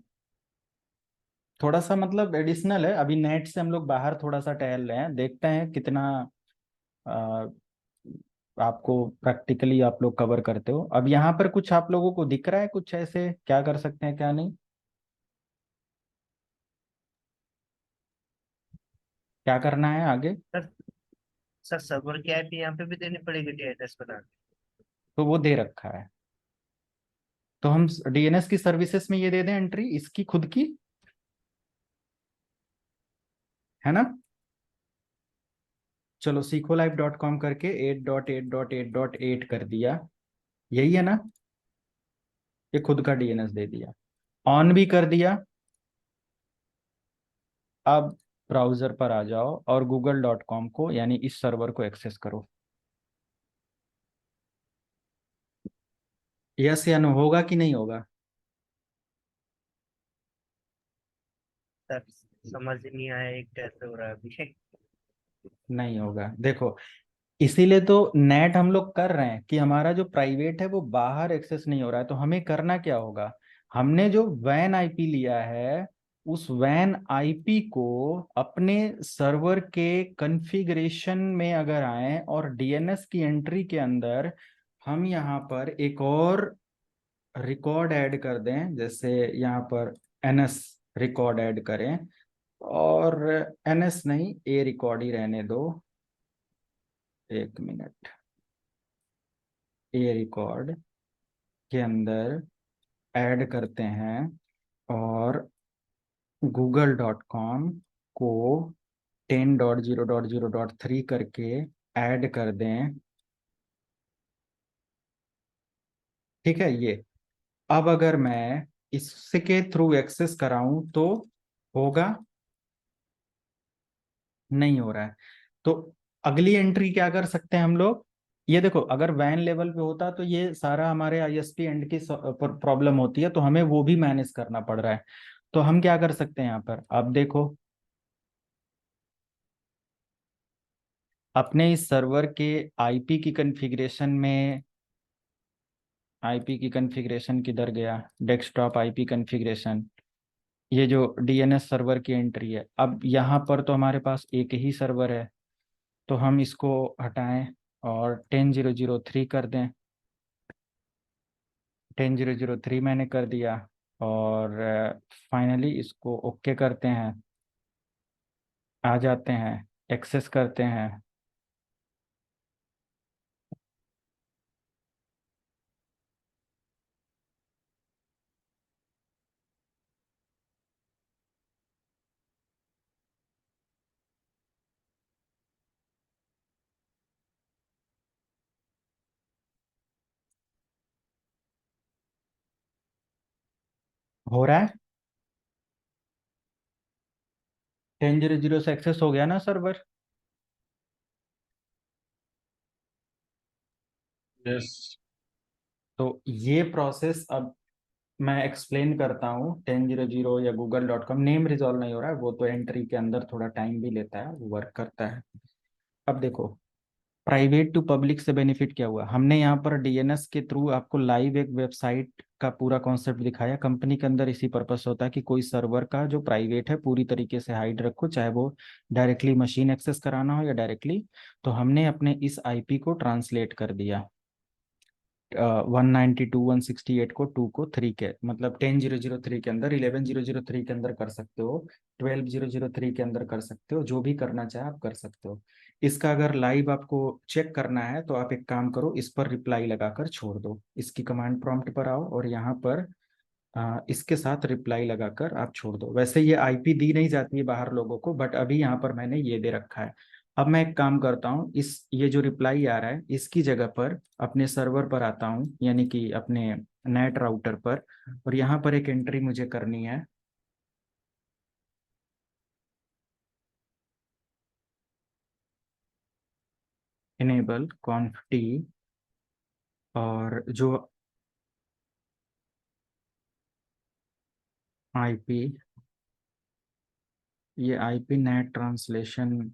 थोड़ा सा मतलब एडिशनल है। अभी नेट से हम लोग बाहर थोड़ा सा टहल रहे हैं, देखते हैं कितना आ, आपको प्रैक्टिकली आप लोग कवर करते हो। अब यहाँ पर कुछ आप लोगों को दिख रहा है कुछ ऐसे क्या कर सकते हैं क्या नहीं, क्या करना है आगे? सर सर सर्वर की आईपी यहाँ पे भी देनी पड़ेगी डीएनएस बना के। तो वो दे रखा है, तो हम डीएनएस की सर्विसेज में ये दे दें एंट्री इसकी खुद की, है ना। चलो सीखो लाइव.com करके 8.8.8.8 कर दिया, यही है ना। ये खुद का डीएनएस दे दिया, ऑन भी कर दिया। अब ब्राउजर पर आ जाओ और google.com को यानी इस सर्वर को एक्सेस करो। यस या नो, होगा कि नहीं होगा? सर समझ ही नहीं आया ये कैसे हो रहा है अभी। नहीं होगा, देखो। इसीलिए तो नेट हम लोग कर रहे हैं कि हमारा जो प्राइवेट है वो बाहर एक्सेस नहीं हो रहा है। तो हमें करना क्या होगा, हमने जो वैन आईपी लिया है उस वैन आईपी को अपने सर्वर के कॉन्फ़िगरेशन में अगर आए और डीएनएस की एंट्री के अंदर हम यहाँ पर एक और रिकॉर्ड ऐड कर दें, जैसे यहाँ पर एनएस रिकॉर्ड ऐड करें, और एनएस नहीं, ए रिकॉर्ड ही रहने दो, एक मिनट। ए रिकॉर्ड के अंदर ऐड करते हैं और google.com को 10.0.0.3 करके ऐड कर दें, ठीक है ये। अब अगर मैं इसके थ्रू एक्सेस कराऊं तो होगा? नहीं हो रहा है। तो अगली एंट्री क्या कर सकते हैं हम लोग, ये देखो, अगर वैन लेवल पे होता तो ये सारा हमारे आईएसपी एंड की प्रॉब्लम होती है, तो हमें वो भी मैनेज करना पड़ रहा है। तो हम क्या कर सकते हैं यहाँ पर, अब देखो, अपने इस सर्वर के आईपी की कॉन्फ़िगरेशन में, आईपी की कॉन्फ़िगरेशन किधर गया, डेस्कटॉप आईपी कॉन्फ़िगरेशन, ये जो डीएनएस सर्वर की एंट्री है, अब यहाँ पर तो हमारे पास एक ही सर्वर है, तो हम इसको हटाएं और 10.0.0.3 कर दें। 10.0.0.3 मैंने कर दिया, और फाइनली इसको ओके करते हैं, आ जाते हैं, एक्सेस करते हैं। हो रहा है? 10.0.0 से एक्सेस हो गया ना सर्वर? यस। तो ये प्रोसेस अब मैं एक्सप्लेन करता हूँ। 10.0.0 या google.com नेम रिजॉल्व नहीं हो रहा है, वो तो एंट्री के अंदर थोड़ा टाइम भी लेता है, वो वर्क करता है। अब देखो, प्राइवेट टू पब्लिक से बेनिफिट क्या हुआ। हमने यहाँ पर डीएनएस के थ्रू आपको लाइव एक वेबसाइट का पूरा कॉन्सेप्ट दिखाया। कंपनी के अंदर इसी पर्पस होता है कि कोई सर्वर का जो प्राइवेट है पूरी तरीके से हाइड रखो, चाहे वो डायरेक्टली मशीन एक्सेस कराना हो या डायरेक्टली। तो हमने अपने इस आईपी को ट्रांसलेट कर दिया, 192.168 को 2 को 3 के, मतलब 10.0.0.3 के अंदर, 11.0.0.3 के अंदर कर सकते हो, 12.0.0.3 के अंदर कर सकते हो, जो भी करना चाहे आप कर सकते हो। इसका अगर लाइव आपको चेक करना है तो आप एक काम करो, इस पर रिप्लाई लगाकर छोड़ दो। इसकी कमांड प्रॉम्प्ट पर आओ और यहाँ पर इसके साथ रिप्लाई लगाकर आप छोड़ दो। वैसे ये आईपी दी नहीं जाती है बाहर लोगों को, बट अभी यहाँ पर मैंने ये दे रखा है। अब मैं एक काम करता हूँ, इस ये जो रिप्लाई आ रहा है इसकी जगह पर अपने सर्वर पर आता हूँ, यानी कि अपने नेट राउटर पर, और यहाँ पर एक एंट्री मुझे करनी है। इनेबल कॉन्फ टी, और जो आईपी, ये IP NAT translation,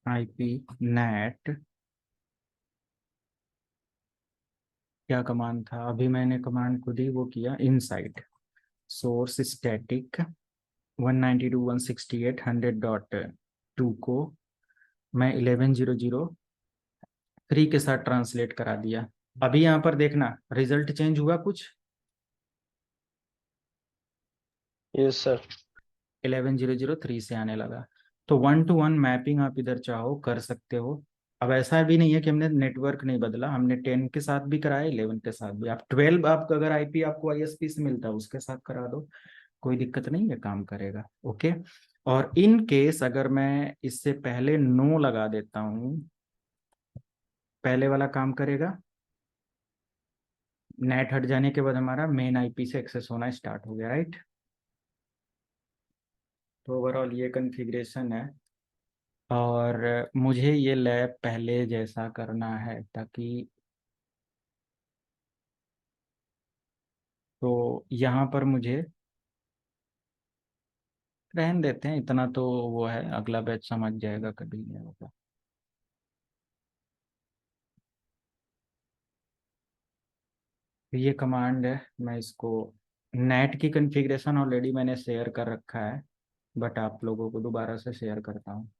IP net, क्या कमांड था अभी, मैंने कमांड खुद ही वो किया, इनसाइड सोर्स स्टैटिक 192.168.100.2 को मैं 11.0.0.3 के साथ ट्रांसलेट करा दिया। अभी यहाँ पर देखना रिजल्ट चेंज हुआ कुछ, यस सर। 11.0.0.3 से आने लगा। तो 1-to-1 मैपिंग आप इधर चाहो कर सकते हो। अब ऐसा भी नहीं है कि हमने नेटवर्क नहीं बदला, हमने 10 के साथ भी कराया, 11 के साथ भी। आप 12, आप अगर आईपी आपको आईएसपी से मिलता है उसके साथ करा दो, कोई दिक्कत नहीं है, काम करेगा। ओके। और इन केस अगर मैं इससे पहले नो लगा देता हूं, पहले वाला काम करेगा। नेट हट जाने के बाद हमारा मेन आईपी से एक्सेस होना स्टार्ट हो गया, राइट। तो ओवरऑल ये कॉन्फ़िगरेशन है, और मुझे ये लैब पहले जैसा करना है ताकि, तो यहाँ पर मुझे रहने देते हैं, इतना तो वो है, अगला बैच समझ जाएगा, कभी नहीं होगा। तो ये कमांड है, मैं इसको, नेट की कॉन्फ़िगरेशन ऑलरेडी मैंने शेयर कर रखा है, बट आप लोगों को दोबारा से शेयर करता हूँ।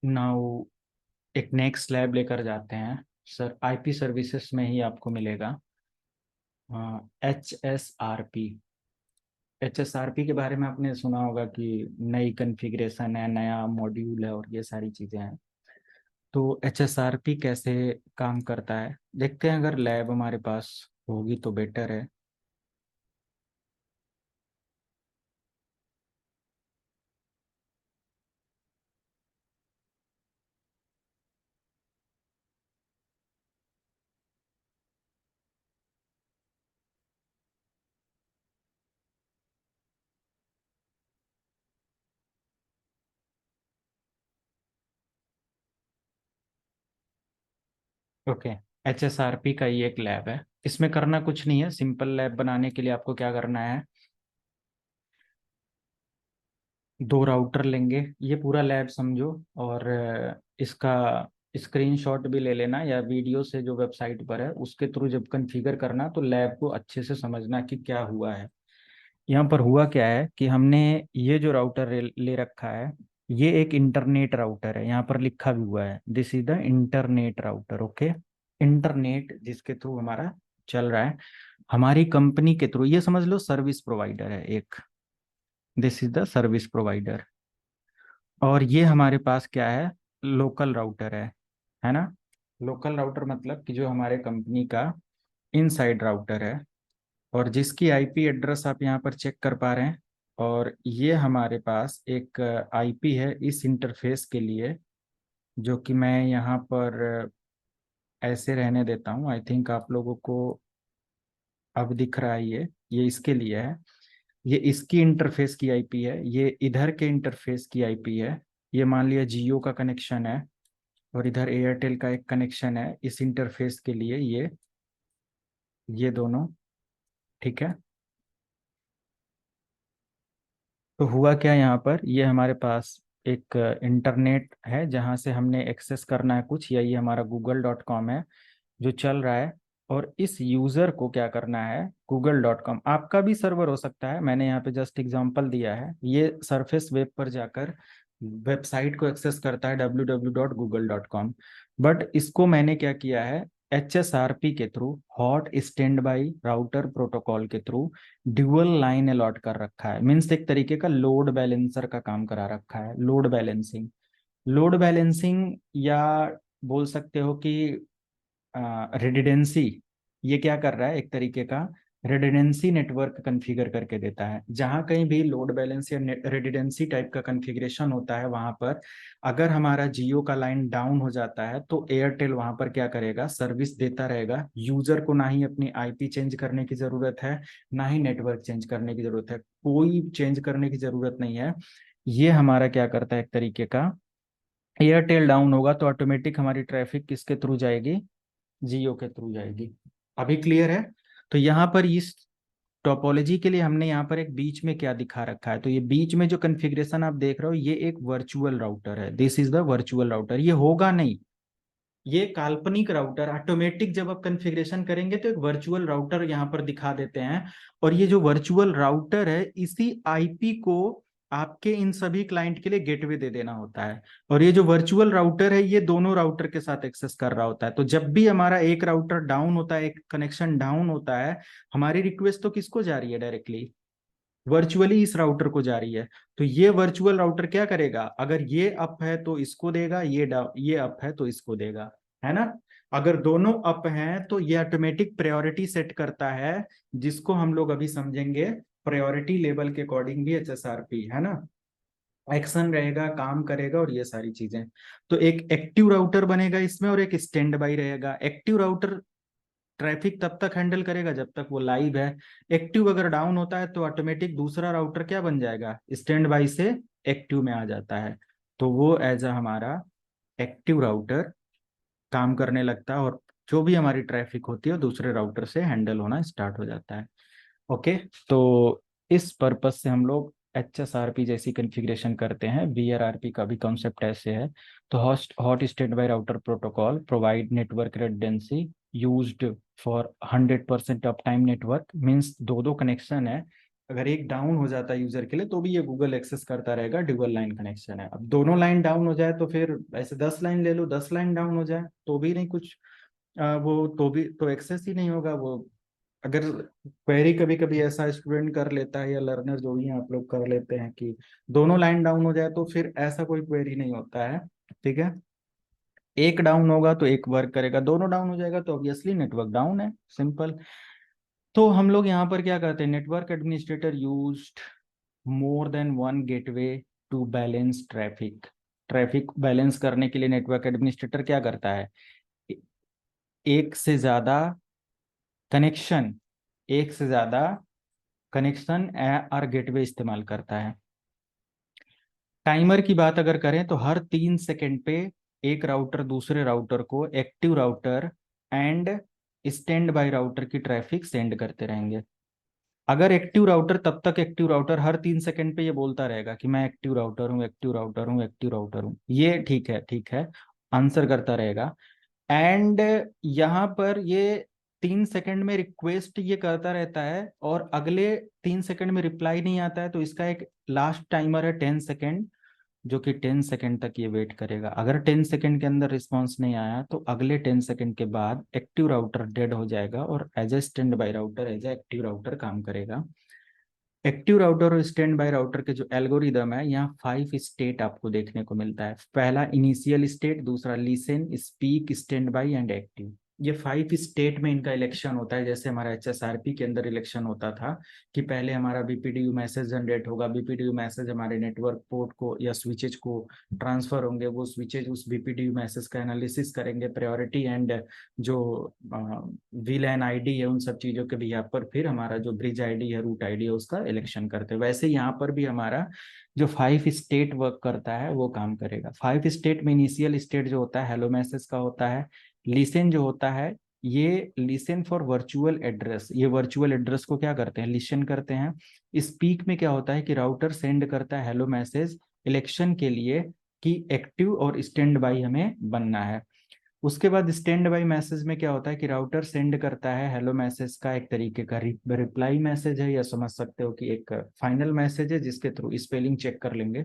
नाउ एक नेक्स्ट लैब लेकर जाते हैं सर, आईपी सर्विसेज में ही आपको मिलेगा। HSRP, HSRP के बारे में आपने सुना होगा कि नई कॉन्फ़िगरेशन है, नया मॉड्यूल है और ये सारी चीज़ें हैं। तो HSRP कैसे काम करता है देखते हैं, अगर लैब हमारे पास होगी तो बेटर है। ओके, HSRP का ये एक लैब है, इसमें करना कुछ नहीं है। सिंपल लैब बनाने के लिए आपको क्या करना है, 2 राउटर लेंगे, ये पूरा लैब समझो, और इसका स्क्रीनशॉट भी ले लेना, या वीडियो से जो वेबसाइट पर है उसके थ्रू जब कॉन्फ़िगर करना तो लैब को अच्छे से समझना कि क्या हुआ है। यहाँ पर हुआ क्या है कि हमने ये जो राउटर ले रखा है, ये एक इंटरनेट राउटर है, यहाँ पर लिखा भी हुआ है this is the internet router. Okay, internet जिसके थ्रू हमारा चल रहा है, हमारी कंपनी के थ्रू, ये समझ लो सर्विस प्रोवाइडर है एक, this is the service provider. और ये हमारे पास क्या है, लोकल राउटर है ना। लोकल राउटर मतलब कि जो हमारे कंपनी का इनसाइड राउटर है, और जिसकी आईपी एड्रेस आप यहाँ पर चेक कर पा रहे हैं। और ये हमारे पास एक आईपी है इस इंटरफेस के लिए, जो कि मैं यहाँ पर ऐसे रहने देता हूँ। आई थिंक आप लोगों को अब दिख रहा है, ये इसके लिए है। ये इसकी इंटरफेस की आईपी है, ये इधर के इंटरफेस की आईपी है। ये मान लिया जियो का कनेक्शन है और इधर एयरटेल का एक कनेक्शन है इस इंटरफेस के लिए, ये दोनों। ठीक है, तो हुआ क्या यहाँ पर, ये हमारे पास एक इंटरनेट है जहाँ से हमने एक्सेस करना है कुछ, या ये हमारा google.com है जो चल रहा है। और इस यूज़र को क्या करना है, google.com आपका भी सर्वर हो सकता है, मैंने यहाँ पे जस्ट एग्जांपल दिया है। ये सरफेस वेब पर जाकर वेबसाइट को एक्सेस करता है www.google.com। बट इसको मैंने क्या किया है, HSRP के through, hot standby router protocol के थ्रू ड्यूअल लाइन अलॉट कर रखा है। मीन्स एक तरीके का लोड बैलेंसर का काम करा रखा है, लोड बैलेंसिंग, या बोल सकते हो कि रेडिडेंसी। ये क्या कर रहा है, एक तरीके का रेडिडेंसी नेटवर्क कॉन्फ़िगर करके देता है। जहां कहीं भी लोड बैलेंस या रेडिडेंसी टाइप का कॉन्फ़िगरेशन होता है, वहां पर अगर हमारा जियो का लाइन डाउन हो जाता है तो एयरटेल वहां पर क्या करेगा, सर्विस देता रहेगा। यूजर को ना ही अपनी आईपी चेंज करने की जरूरत है, ना ही नेटवर्क चेंज करने की जरूरत है, कोई चेंज करने की जरूरत नहीं है। ये हमारा क्या करता है, एक तरीके का एयरटेल डाउन होगा तो ऑटोमेटिक हमारी ट्रैफिक किसके थ्रू जाएगी, जियो के थ्रू जाएगी। अभी क्लियर है। तो यहाँ पर इस टोपोलॉजी के लिए हमने यहाँ पर एक बीच में क्या दिखा रखा है, तो ये बीच में जो कॉन्फ़िगरेशन आप देख रहे हो, ये एक वर्चुअल राउटर है। This is the virtual router. ये होगा नहीं, ये काल्पनिक राउटर। ऑटोमेटिक जब आप कॉन्फ़िगरेशन करेंगे तो एक वर्चुअल राउटर यहाँ पर दिखा देते हैं। और ये जो वर्चुअल राउटर है, इसी आईपी को आपके इन सभी क्लाइंट के लिए गेटवे दे देना होता है। और ये जो वर्चुअल राउटर है, ये दोनों राउटर के साथ एक्सेस कर रहा होता है। तो जब भी हमारा एक राउटर डाउन होता है, एक कनेक्शन डाउन होता है, हमारी रिक्वेस्ट तो किसको जा रही है, डायरेक्टली वर्चुअली इस राउटर को जा रही है। तो ये वर्चुअल राउटर क्या करेगा, अगर ये अप है तो इसको देगा, ये अप है तो इसको देगा, है ना। अगर दोनों अप हैं तो ये ऑटोमेटिक प्रायोरिटी सेट करता है, जिसको हम लोग अभी समझेंगे प्रायोरिटी लेवल के अकॉर्डिंग भी, HSRP, है ना। एक्शन रहेगा, काम करेगा और ये सारी चीजें। तो एक एक्टिव राउटर बनेगा इसमें और एक स्टैंड बाई रहेगा। एक्टिव राउटर ट्रैफिक तब तक हैंडल करेगा जब तक वो लाइव है। एक्टिव अगर डाउन होता है तो ऑटोमेटिक दूसरा राउटर क्या बन जाएगा, स्टैंड बाई से एक्टिव में आ जाता है। तो वो एज अ हमारा एक्टिव राउटर काम करने लगता है, और जो भी हमारी ट्रैफिक होती है दूसरे राउटर से हैंडल होना स्टार्ट हो जाता है। ओके, तो इस पर्पज से हम लोग HSRP जैसी कॉन्फ़िगरेशन करते हैं। BRRP का भी कॉन्सेप्ट ऐसे है। तो hot standby router protocol provide network redundancy used for 100% uptime network. Means दो दो कनेक्शन है, अगर एक डाउन हो जाता है यूजर के लिए तो भी ये गूगल एक्सेस करता रहेगा, ड्यूअल लाइन कनेक्शन है। अब दोनों लाइन डाउन हो जाए तो फिर ऐसे 10 लाइन ले लो, 10 लाइन डाउन हो जाए तो भी नहीं कुछ, वो तो भी तो एक्सेस ही नहीं होगा वो। अगर क्वेरी कभी कभी ऐसा स्टूडेंट कर लेता है या लर्नर जो भी हैं आप लोग कर लेते हैं कि दोनों लाइन डाउन हो जाए, तो फिर ऐसा कोई क्वेरी नहीं होता है। ठीक है, एक डाउन होगा तो एक वर्क करेगा, दोनों डाउन हो जाएगा तो ऑब्वियसली नेटवर्क डाउन है, सिंपल। तो हम लोग यहाँ पर क्या करते हैं, network administrator used more than one gateway to balance traffic. Traffic balance करने के लिए नेटवर्क एडमिनिस्ट्रेटर क्या करता है, एक से ज्यादा कनेक्शन एक से ज्यादा कनेक्शन और गेटवे इस्तेमाल करता है। टाइमर की बात अगर करें तो हर 3 सेकंड पे एक राउटर दूसरे राउटर को active router and stand by router की ट्रैफिक सेंड करते रहेंगे। अगर एक्टिव राउटर, तब तक एक्टिव राउटर हर 3 सेकंड पे ये बोलता रहेगा कि मैं एक्टिव राउटर हूँ, एक्टिव राउटर हूँ, एक्टिव राउटर हूँ, ये ठीक है, ठीक है, आंसर करता रहेगा। एंड यहाँ पर ये 3 सेकंड में रिक्वेस्ट ये करता रहता है, और अगले 3 सेकंड में रिप्लाई नहीं आता है तो इसका एक लास्ट टाइमर है 10 सेकंड, जो कि 10 सेकंड तक ये वेट करेगा। अगर 10 सेकंड के अंदर रिस्पॉन्स नहीं आया तो अगले 10 सेकंड के बाद एक्टिव राउटर डेड हो जाएगा और as a standby router, as a active router काम करेगा। एक्टिव राउटर और स्टैंड बाय राउटर के जो एल्गोरिदम है, यहाँ 5 स्टेट आपको देखने को मिलता है। पहला इनिशियल स्टेट, दूसरा listen, speak, stand by and active. ये 5 स्टेट में इनका इलेक्शन होता है। जैसे हमारा HSRP के अंदर इलेक्शन होता था कि पहले हमारा BPDU मैसेज जनरेट होगा, BPDU मैसेज हमारे नेटवर्क पोर्ट को या स्विचेज को ट्रांसफर होंगे, वो स्विचेज उस BPDU मैसेज का एनालिसिस करेंगे, प्रायोरिटी एंड जो VLAN ID है उन सब चीज़ों के बिहाफ पर फिर हमारा जो ब्रिज ID है, रूट ID है, उसका इलेक्शन करते हैं। वैसे यहाँ पर भी हमारा जो 5 स्टेट वर्क करता है वो काम करेगा। 5 स्टेट में इनिशियल स्टेट जो होता है हेलो मैसेज का होता है। लिसन जो होता है, ये लिसन फॉर वर्चुअल एड्रेस, ये वर्चुअल एड्रेस को क्या करते हैं, लिसन करते हैं। स्पीक में क्या होता है कि राउटर सेंड करता है हेलो मैसेज इलेक्शन के लिए कि एक्टिव और स्टैंड बाई हमें बनना है। उसके बाद स्टैंड बाई मैसेज में क्या होता है कि राउटर सेंड करता है हेलो मैसेज का एक तरीके का रिप्लाई मैसेज है, या समझ सकते हो कि एक फाइनल मैसेज है जिसके थ्रू स्पेलिंग चेक कर लेंगे,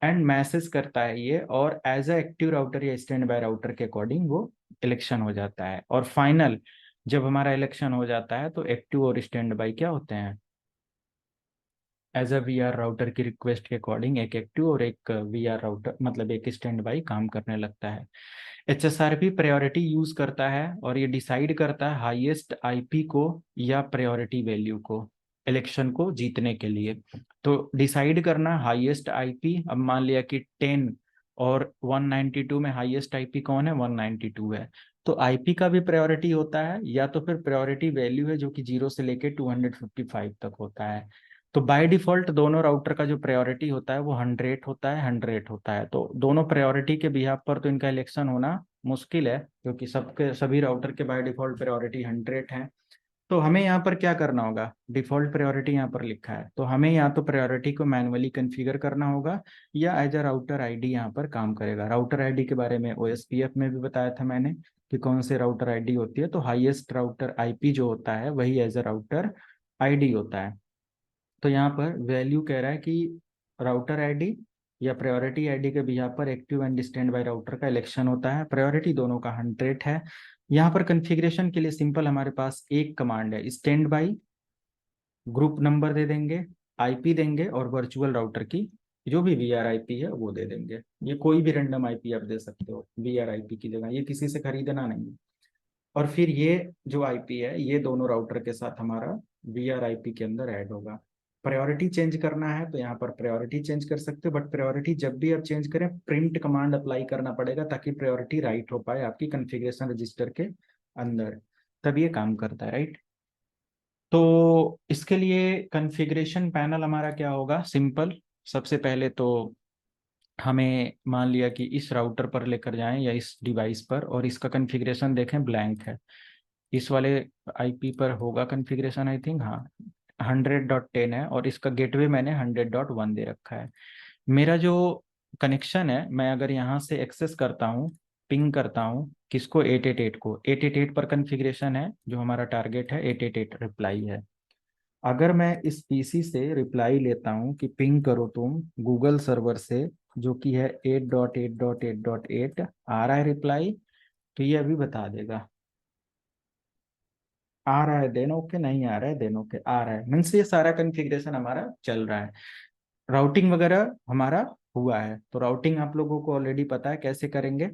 एंड मैसेज करता है ये, और एज अ एक्टिव राउटर या स्टैंड बाय राउटर के अकॉर्डिंग वो इलेक्शन हो जाता है। और फाइनल जब हमारा इलेक्शन हो जाता है तो एक्टिव और स्टैंड बाय क्या होते हैं, एज अ VR राउटर की रिक्वेस्ट के अकॉर्डिंग एक एक्टिव और एक VR राउटर मतलब एक स्टैंड बाय काम करने लगता है। HSRP प्रायोरिटी यूज करता है और ये डिसाइड करता है हाईएस्ट IP को या प्रायोरिटी वैल्यू को इलेक्शन को जीतने के लिए। तो डिसाइड करना हाईएस्ट IP, अब मान लिया कि 10 और 192 में हाईएस्ट IP कौन है, 192 है, तो IP का भी प्रायोरिटी होता है, या तो फिर प्रायोरिटी वैल्यू है जो कि 0 से लेके 255 तक होता है। तो बाय डिफॉल्ट दोनों राउटर का जो प्रायोरिटी होता है वो 100 होता है, 100 होता है। तो दोनों प्रायोरिटी के बिहाफ पर तो इनका इलेक्शन होना मुश्किल है, क्योंकि सबके सभी राउटर के बाय डिफॉल्ट प्रायोरिटी 100 है। तो हमें यहाँ पर क्या करना होगा, डिफॉल्ट प्रायोरिटी यहाँ पर लिखा है, तो हमें या तो प्रायोरिटी को मैनुअली कॉन्फ़िगर करना होगा या एज अ राउटर ID यहाँ पर काम करेगा। राउटर ID के बारे में OSPF में भी बताया था मैंने कि कौन से राउटर ID होती है। तो हाईएस्ट राउटर IP जो होता है वही एज अ राउटर ID होता है। तो यहाँ पर वैल्यू कह रहा है कि राउटर ID या प्रायोरिटी ID के बिहाफ पर active and stand by router का इलेक्शन होता है। प्रायोरिटी दोनों का 100 है। यहाँ पर कॉन्फ़िगरेशन के लिए सिंपल हमारे पास एक कमांड है, स्टैंड बाय, ग्रुप नंबर दे देंगे, IP देंगे, और वर्चुअल राउटर की जो भी VR IP है वो दे देंगे। ये कोई भी रैंडम IP आप दे सकते हो VR IP की जगह, ये किसी से खरीदना नहीं है। और फिर ये जो IP है ये दोनों राउटर के साथ हमारा VR IP के अंदर ऐड होगा। प्रायोरिटी चेंज करना है तो यहाँ पर प्रायोरिटी चेंज कर सकते हो, बट प्रायोरिटी जब भी आप चेंज करें प्रिंट कमांड अप्लाई करना पड़ेगा ताकि प्रायोरिटी राइट हो पाए आपकी कॉन्फ़िगरेशन रजिस्टर के अंदर, तब ये काम करता है, राइट। तो इसके लिए कॉन्फ़िगरेशन पैनल हमारा क्या होगा, सिंपल। सबसे पहले तो हमें मान लिया कि इस राउटर पर लेकर जाएं या इस डिवाइस पर, और इसका कॉन्फ़िगरेशन देखें ब्लैंक है। इस वाले IP पर होगा कॉन्फ़िगरेशन, आई थिंक, हाँ 100.10 है, और इसका गेटवे मैंने 100.1 दे रखा है। मेरा जो कनेक्शन है, मैं अगर यहाँ से एक्सेस करता हूँ, पिंग करता हूँ किसको, 888 को, 888 पर कॉन्फ़िगरेशन है, जो हमारा टारगेट है 888 रिप्लाई है। अगर मैं इस PC से रिप्लाई लेता हूँ कि पिंग करो तुम गूगल सर्वर से, जो कि है 8.8.8.8, आ रहा है रिप्लाई, तो ये अभी बता देगा आ रहा है देन ओके, नहीं आ रहा है देन ओके, आ रहा है मीन्स ये सारा कॉन्फ़िगरेशन हमारा चल रहा है। राउटिंग वगैरह हमारा हुआ है, तो राउटिंग आप लोगों को ऑलरेडी पता है कैसे करेंगे,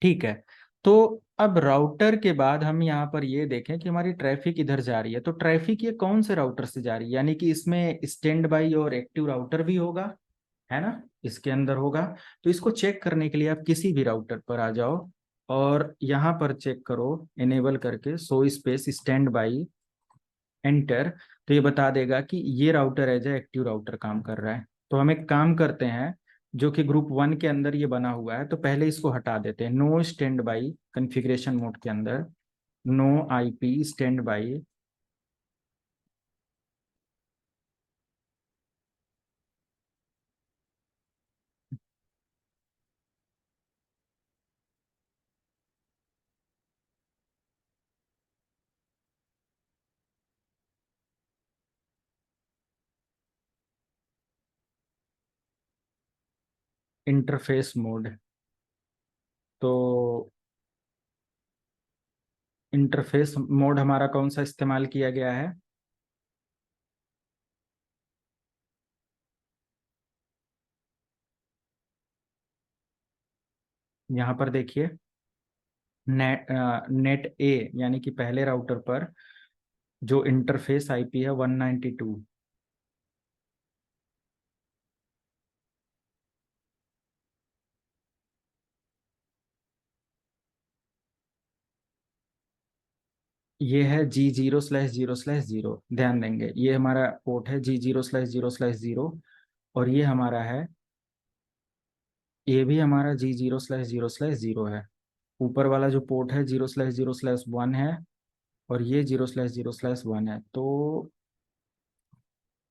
ठीक है। तो अब राउटर के बाद हम यहाँ पर ये देखें कि हमारी ट्रैफिक इधर जा रही है, तो ट्रैफिक ये कौन से राउटर से जा रही है, यानी कि इसमें स्टैंड बाई और एक्टिव राउटर भी होगा, है ना, इसके अंदर होगा। तो इसको चेक करने के लिए आप किसी भी राउटर पर आ जाओ और यहाँ पर चेक करो, इनेबल करके show space standby, enter, तो ये बता देगा कि ये router as a active router काम कर रहा है। तो हम एक काम करते हैं, जो कि ग्रुप 1 के अंदर ये बना हुआ है, तो पहले इसको हटा देते हैं। No standby configuration mode के अंदर, no IP standby, interface mode. तो इंटरफेस मोड हमारा कौन सा इस्तेमाल किया गया है, यहाँ पर देखिए नेट ए यानी कि पहले राउटर पर जो इंटरफेस आईपी है 192, ये है G0/0/0। ध्यान देंगे, ये हमारा पोर्ट है G0/0/0, और ये हमारा है, ये भी हमारा G0/0/0 है। ऊपर वाला जो पोर्ट है 0/0/1 है, और ये 0/0/1 है। तो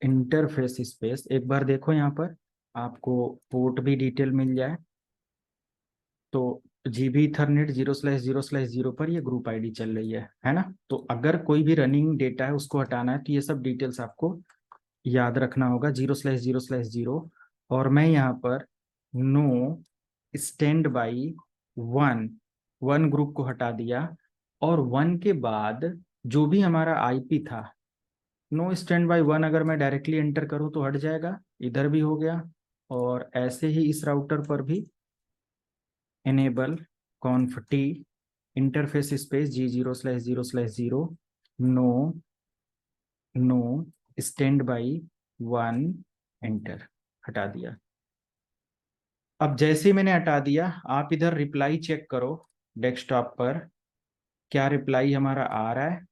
इंटरफेस स्पेस एक बार देखो, यहाँ पर आपको पोर्ट भी डिटेल मिल जाए। तो जीबी इथरनेट 0/0/0 पर ये ग्रुप आईडी चल रही है ना। तो अगर कोई भी रनिंग डेटा है उसको हटाना है तो ये सब डिटेल्स आपको याद रखना होगा, 0/0/0। और मैं यहाँ पर no standby one, one group को हटा दिया, और वन के बाद जो भी हमारा आईपी था, नो स्टैंड बाई वन अगर मैं डायरेक्टली एंटर करूँ तो हट जाएगा, इधर भी हो गया। और ऐसे ही इस राउटर पर भी enable conf t interface space G0/0/0 no no standby one enter, हटा दिया। अब जैसे ही मैंने हटा दिया, आप इधर रिप्लाई चेक करो डेस्कटॉप पर, क्या रिप्लाई हमारा आ रहा है।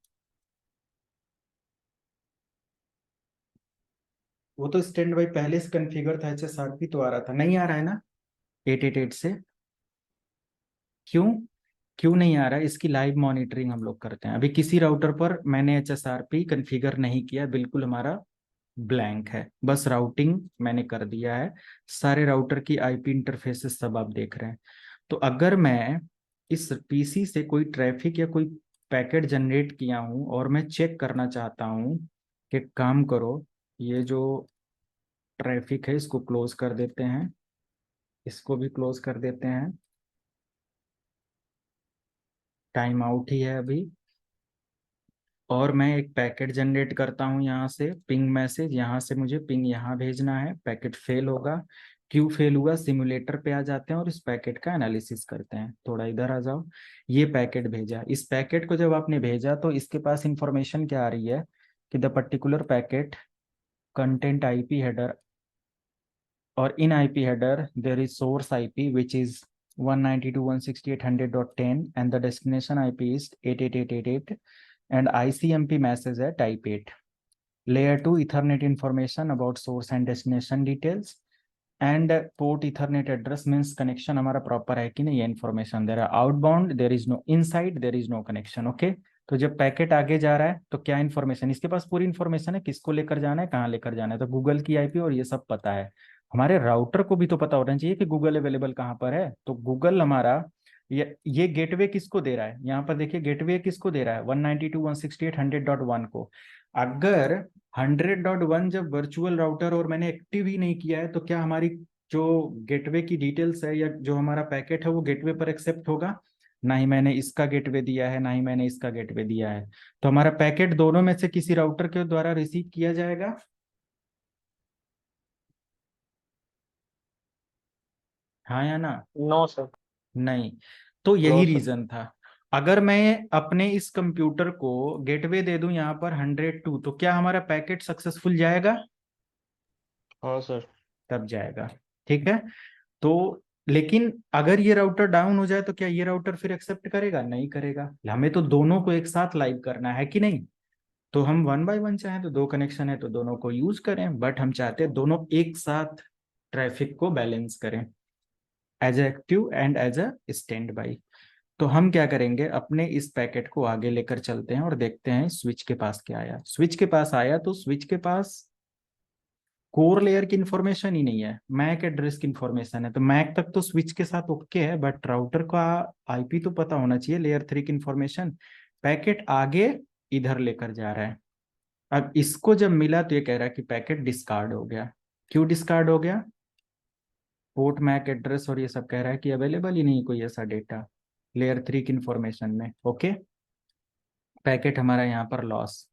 वो तो स्टैंड बाई पहले से कॉन्फ़िगर था, HSRP तो आ रहा था, नहीं आ रहा है ना 888 से। क्यों क्यों नहीं आ रहा है? इसकी लाइव मॉनिटरिंग हम लोग करते हैं। अभी किसी राउटर पर मैंने HSRP कॉन्फ़िगर नहीं किया, बिल्कुल हमारा ब्लैंक है, बस राउटिंग मैंने कर दिया है। सारे राउटर की आईपी इंटरफेसेस सब आप देख रहे हैं। तो अगर मैं इस पीसी से कोई ट्रैफिक या कोई पैकेट जनरेट किया हूं और मैं चेक करना चाहता हूं, कि काम करो, ये जो ट्रैफिक है इसको क्लोज कर देते हैं, इसको भी क्लोज कर देते हैं, टाइम आउट ही है अभी। और मैं एक पैकेट जनरेट करता हूँ यहाँ से, पिंग मैसेज, यहाँ से मुझे पिंग यहाँ भेजना है, पैकेट फेल होगा। क्यों फेल हुआ, सिमुलेटर पे आ जाते हैं और इस पैकेट का एनालिसिस करते हैं। थोड़ा इधर आ जाओ, ये पैकेट भेजा, इस पैकेट को जब आपने भेजा तो इसके पास इंफॉर्मेशन क्या आ रही है कि the particular packet content IP header, और in IP header there is source IP which is 192.168.100.10 and the destination IP is 88888 and ICMP message है type 8। Layer 2 Ethernet information about source and destination details and port Ethernet address means connection हमारा proper है कि नहीं, ये information दे रहा है। Outbound there is no, inside there is no connection, okay। तो जब पैकेट आगे जा रहा है तो क्या इन्फॉर्मेशन, इसके पास पूरी इन्फॉर्मेशन है, किसको लेकर जाना है, कहाँ लेकर जाना है, तो गूगल की आईपी और ये सब पता है। हमारे राउटर को भी तो पता होना चाहिए कि गूगल अवेलेबल कहाँ पर है। तो गूगल हमारा ये गेटवे किसको दे रहा है, यहाँ पर देखिए गेटवे किसको दे रहा है, 192.168.100.1 को। अगर 100.1 जब वर्चुअल राउटर और मैंने एक्टिव ही नहीं किया है, तो क्या हमारी जो गेटवे की डिटेल्स है या जो हमारा पैकेट है वो गेटवे पर एक्सेप्ट होगा? ना ही मैंने इसका गेटवे दिया है, ना ही मैंने इसका गेटवे दिया है। तो हमारा पैकेट दोनों में से किसी राउटर के द्वारा रिसीव किया जाएगा, हाँ या ना? No sir. नहीं। तो नो यही सर। रीजन था। अगर मैं अपने इस कंप्यूटर को गेटवे दे दूं यहाँ पर 102, तो क्या हमारा पैकेट सक्सेसफुल जाएगा? हाँ सर। तब जाएगा, ठीक है। तो लेकिन अगर ये राउटर डाउन हो जाए तो क्या ये राउटर फिर एक्सेप्ट करेगा? नहीं करेगा। हमें तो दोनों को एक साथ लाइव करना है कि नहीं। तो हम वन बाय वन चाहें तो दो कनेक्शन है तो दोनों को यूज करें, बट हम चाहते हैं दोनों एक साथ ट्रैफिक को बैलेंस करें, as active and as a standby. तो हम क्या करेंगे, अपने इस पैकेट को आगे लेकर चलते हैं और देखते हैं स्विच के पास क्या आया। स्विच के पास आया तो स्विच के पास कोर लेयर की इंफॉर्मेशन ही नहीं है, मैक एड्रेस की इंफॉर्मेशन है। तो मैक तक तो स्विच के साथ ओके है, बट राउटर का आईपी तो पता होना चाहिए, लेयर 3 की इंफॉर्मेशन। पैकेट आगे इधर लेकर जा रहा है। अब इसको जब मिला तो ये कह रहा है कि पैकेट डिस्कार्ड हो गया। क्यों डिस्कार्ड हो गया? पोर्ट मैक एड्रेस और ये सब कह रहा है कि अवेलेबल ही नहीं कोई ऐसा डेटा लेयर 3 की इंफॉर्मेशन में, ओके। पैकेट हमारा यहाँ पर लॉस,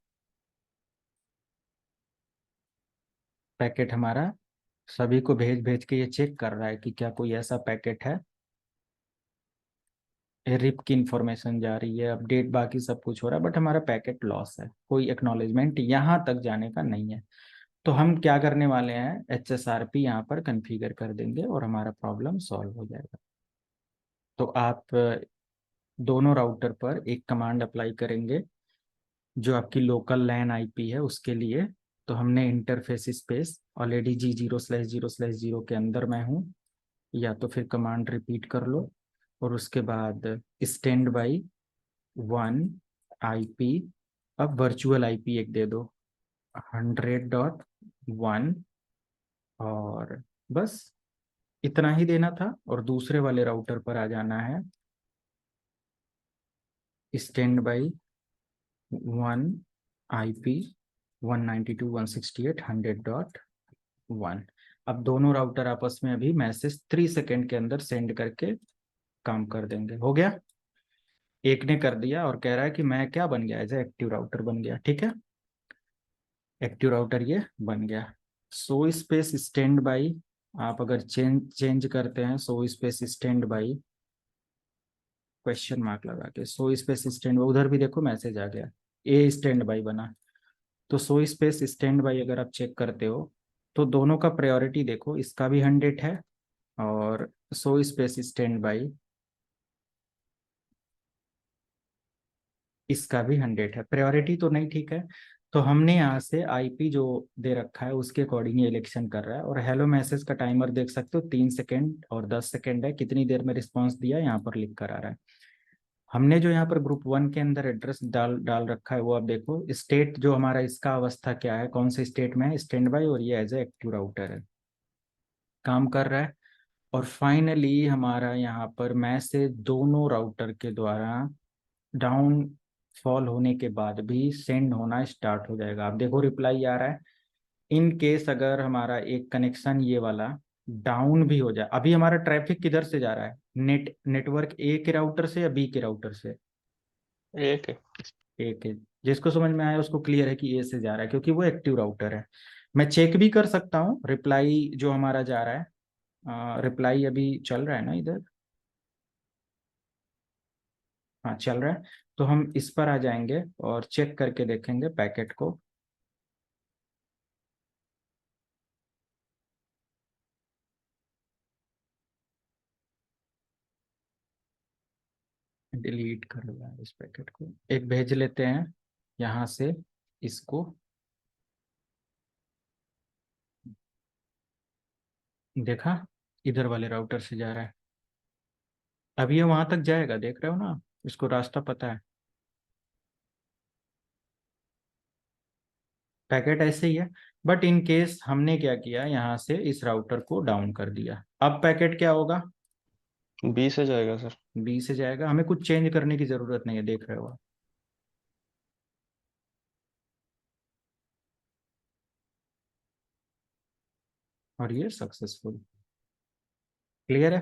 पैकेट हमारा सभी को भेज भेज के ये चेक कर रहा है कि क्या कोई ऐसा पैकेट है रिप की इंफॉर्मेशन जा रही है, अपडेट बाकी सब कुछ हो रहा है, बट हमारा पैकेट लॉस है, कोई एक्नॉलेजमेंट यहाँ तक जाने का नहीं है। तो हम क्या करने वाले हैं, HSRP यहाँ पर कॉन्फ़िगर कर देंगे और हमारा प्रॉब्लम सॉल्व हो जाएगा। तो आप दोनों राउटर पर एक कमांड अप्लाई करेंगे जो आपकी लोकल लैन आईपी है उसके लिए। तो हमने इंटरफेस स्पेस ऑलरेडी G0/0/0 के अंदर मैं हूँ, या तो फिर कमांड रिपीट कर लो और उसके बाद स्टैंड बाई 1 IP। अब वर्चुअल आईपी एक दे दो 100.1, और बस इतना ही देना था। और दूसरे वाले राउटर पर आ जाना है स्टैंड बाई 1 IP 192.168.100.1। अब दोनों राउटर आपस में अभी मैसेज 3 सेकेंड के अंदर सेंड करके काम कर देंगे। हो गया, एक ने कर दिया और कह रहा है कि मैं क्या बन गया, एज ए एक्टिव राउटर बन गया। ठीक है, एक्टिव राउटर ये बन गया। सो स्पेस स्टैंड बाई, आप अगर चेंज करते हैं so space stand by question mark लगा के, सो स्पेस स्टैंड बाई, उधर भी देखो मैसेज आ गया, ए स्टैंड बाई बना। तो सो स्पेस स्टैंड बाई अगर आप चेक करते हो तो दोनों का प्रायोरिटी देखो, इसका भी 100 है और सो स्पेस स्टैंड बाई इसका भी 100 है। प्रायोरिटी तो नहीं ठीक है, तो हमने यहाँ से आईपी जो दे रखा है उसके अकॉर्डिंग ये इलेक्शन कर रहा है। और हेलो मैसेज का टाइमर देख सकते हो 3 सेकेंड और 10 सेकेंड है, कितनी देर में रिस्पॉन्स दिया यहाँ पर लिख कर आ रहा है। हमने जो यहाँ पर ग्रुप 1 के अंदर एड्रेस डाल डाल रखा है वो आप देखो, स्टेट जो हमारा इसका अवस्था क्या है, कौन से स्टेट में है, स्टैंड बाई, और ये एज ए एक्टिव राउटर है, काम कर रहा है। और फाइनली हमारा यहाँ पर मैसेज दोनों राउटर के द्वारा डाउन फॉल होने के बाद भी सेंड होना स्टार्ट हो जाएगा। आप देखो रिप्लाई आ रहा है। इन केस अगर हमारा एक कनेक्शन ये वाला डाउन भी हो जाए, अभी हमारा ट्रैफिक किधर से जा रहा है, नेटवर्क ए के राउटर से या बी के राउटर से, एक है। ए के। जिसको समझ में आया उसको क्लियर है कि ए से जा रहा है क्योंकि वो एक्टिव राउटर है। मैं चेक भी कर सकता हूँ रिप्लाई जो हमारा जा रहा है, रिप्लाई अभी चल रहा है ना इधर, हाँ चल रहा है। तो हम इस पर आ जाएंगे और चेक करके देखेंगे पैकेट को। डिलीट कर लिया इस पैकेट को, एक भेज लेते हैं यहाँ से इसको। देखा, इधर वाले राउटर से जा रहा है, अब ये वहां तक जाएगा, देख रहे हो ना, इसको रास्ता पता है। पैकेट ऐसे ही है, बट इन केस हमने क्या किया, यहाँ से इस राउटर को डाउन कर दिया, अब पैकेट क्या होगा, बी से जाएगा सर। बी से जाएगा। हमें कुछ चेंज करने की जरूरत नहीं है, देख रहे हो आप। और ये सक्सेसफुल, क्लियर है।